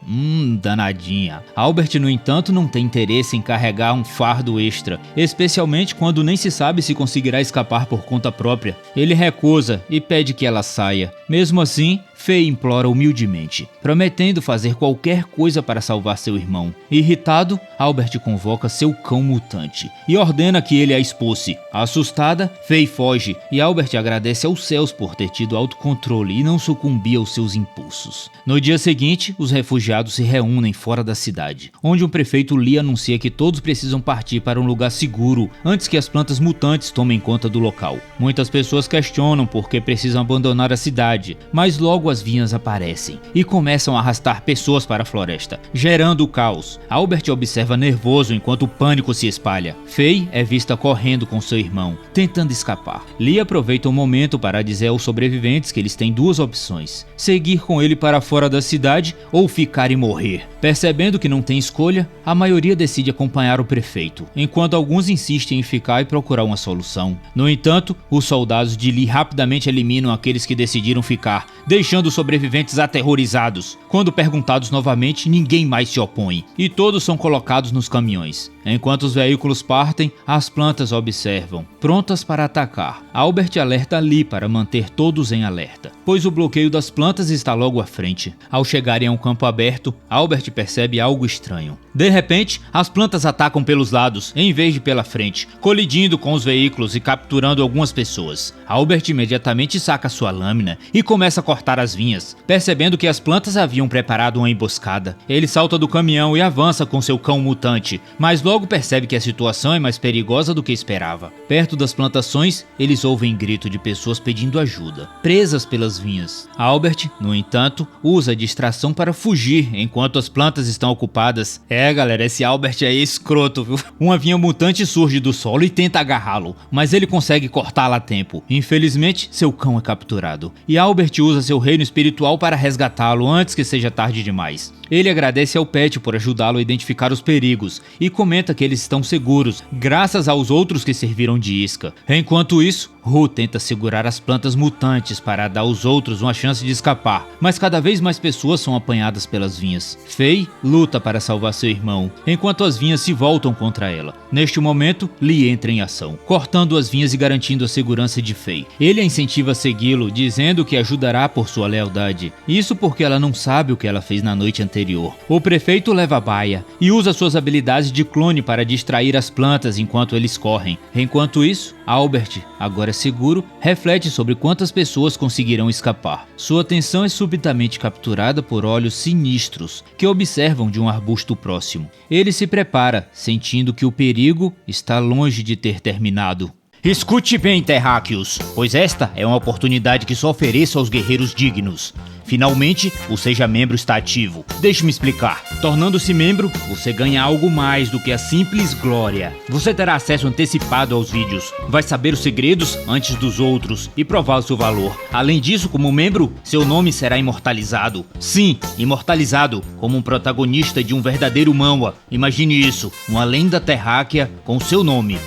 Danadinha. Albert, no entanto, não tem interesse em carregar um fardo extra, especialmente quando nem se sabe se conseguirá escapar por conta própria. Ele recusa e pede que ela saia. Mesmo assim, Fei implora humildemente, prometendo fazer qualquer coisa para salvar seu irmão. Irritado, Albert convoca seu cão mutante e ordena que ele a expulse. Assustada, Fei foge e Albert agradece aos céus por ter tido autocontrole e não sucumbir aos seus impulsos. No dia seguinte, os refugiados se reúnem fora da cidade, onde o prefeito Lee anuncia que todos precisam partir para um lugar seguro antes que as plantas mutantes tomem conta do local. Muitas pessoas questionam por que precisam abandonar a cidade, mas logo as vinhas aparecem e começam a arrastar pessoas para a floresta, gerando o caos. Albert observa nervoso enquanto o pânico se espalha. Fei é vista correndo com seu irmão, tentando escapar. Lee aproveita o momento para dizer aos sobreviventes que eles têm duas opções: seguir com ele para fora da cidade ou ficar e morrer. Percebendo que não tem escolha, a maioria decide acompanhar o prefeito, enquanto alguns insistem em ficar e procurar uma solução. No entanto, os soldados de Lee rapidamente eliminam aqueles que decidiram ficar, deixando os sobreviventes aterrorizados. Quando perguntados novamente, ninguém mais se opõe, e todos são colocados nos caminhões. Enquanto os veículos partem, as plantas observam, prontas para atacar. Albert alerta Lee para manter todos em alerta, pois o bloqueio das plantas está logo à frente. Ao chegarem a um campo aberto, Albert percebe algo estranho. De repente, as plantas atacam pelos lados, em vez de pela frente, colidindo com os veículos e capturando algumas pessoas. Albert imediatamente saca sua lâmina e começa a cortar as vinhas. Percebendo que as plantas haviam preparado uma emboscada, ele salta do caminhão e avança com seu cão mutante, mas logo percebe que a situação é mais perigosa do que esperava. Perto das plantações, eles ouvem grito de pessoas pedindo ajuda, presas pelas vinhas. Albert, no entanto, usa a distração para fugir enquanto as plantas estão ocupadas. Galera, esse Albert aí é escroto, viu? Uma vinha mutante surge do solo e tenta agarrá-lo, mas ele consegue cortá-la a tempo. Infelizmente, seu cão é capturado, e Albert usa seu reino espiritual para resgatá-lo antes que seja tarde demais. Ele agradece ao Pet por ajudá-lo a identificar os perigos e comenta que eles estão seguros, graças aos outros que serviram de isca. Enquanto isso, Ru tenta segurar as plantas mutantes para dar aos outros uma chance de escapar, mas cada vez mais pessoas são apanhadas pelas vinhas. Fei luta para salvar seu irmão, enquanto as vinhas se voltam contra ela. Neste momento, Lee entra em ação, cortando as vinhas e garantindo a segurança de Fei. Ele a incentiva a segui-lo, dizendo que ajudará por sua lealdade. Isso porque ela não sabe o que ela fez na noite anterior. O prefeito leva a baia e usa suas habilidades de clone para distrair as plantas enquanto eles correm. Enquanto isso, Albert, agora seguro, reflete sobre quantas pessoas conseguirão escapar. Sua atenção é subitamente capturada por olhos sinistros que observam de um arbusto próximo. Ele se prepara, sentindo que o perigo está longe de ter terminado. Escute bem, terráqueos, pois esta é uma oportunidade que só ofereço aos guerreiros dignos. Finalmente, o Seja Membro está ativo. Deixe-me explicar. Tornando-se membro, você ganha algo mais do que a simples glória. Você terá acesso antecipado aos vídeos, vai saber os segredos antes dos outros e provar o seu valor. Além disso, como membro, seu nome será imortalizado. Sim, imortalizado, como um protagonista de um verdadeiro manhwa. Imagine isso, uma lenda terráquea com seu nome.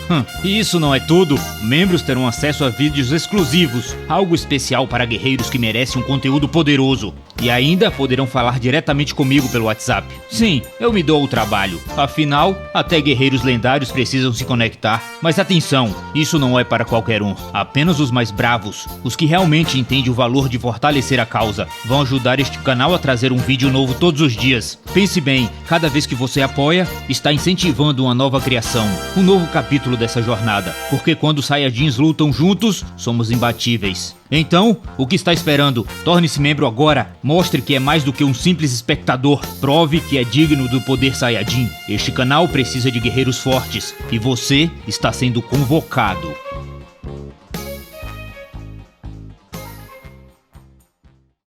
E isso não é tudo. Membros terão acesso a vídeos exclusivos, algo especial para guerreiros que merecem um conteúdo poderoso. E ainda poderão falar diretamente comigo pelo WhatsApp. Sim, eu me dou o trabalho. Afinal, até guerreiros lendários precisam se conectar. Mas atenção, isso não é para qualquer um. Apenas os mais bravos, os que realmente entendem o valor de fortalecer a causa, vão ajudar este canal a trazer um vídeo novo todos os dias. Pense bem, cada vez que você apoia, está incentivando uma nova criação, um novo capítulo dessa jornada. Porque quando os Saiyajins lutam juntos, somos imbatíveis. Então, o que está esperando? Torne-se membro agora. Mostre que é mais do que um simples espectador. Prove que é digno do poder Saiyajin. Este canal precisa de guerreiros fortes e você está sendo convocado.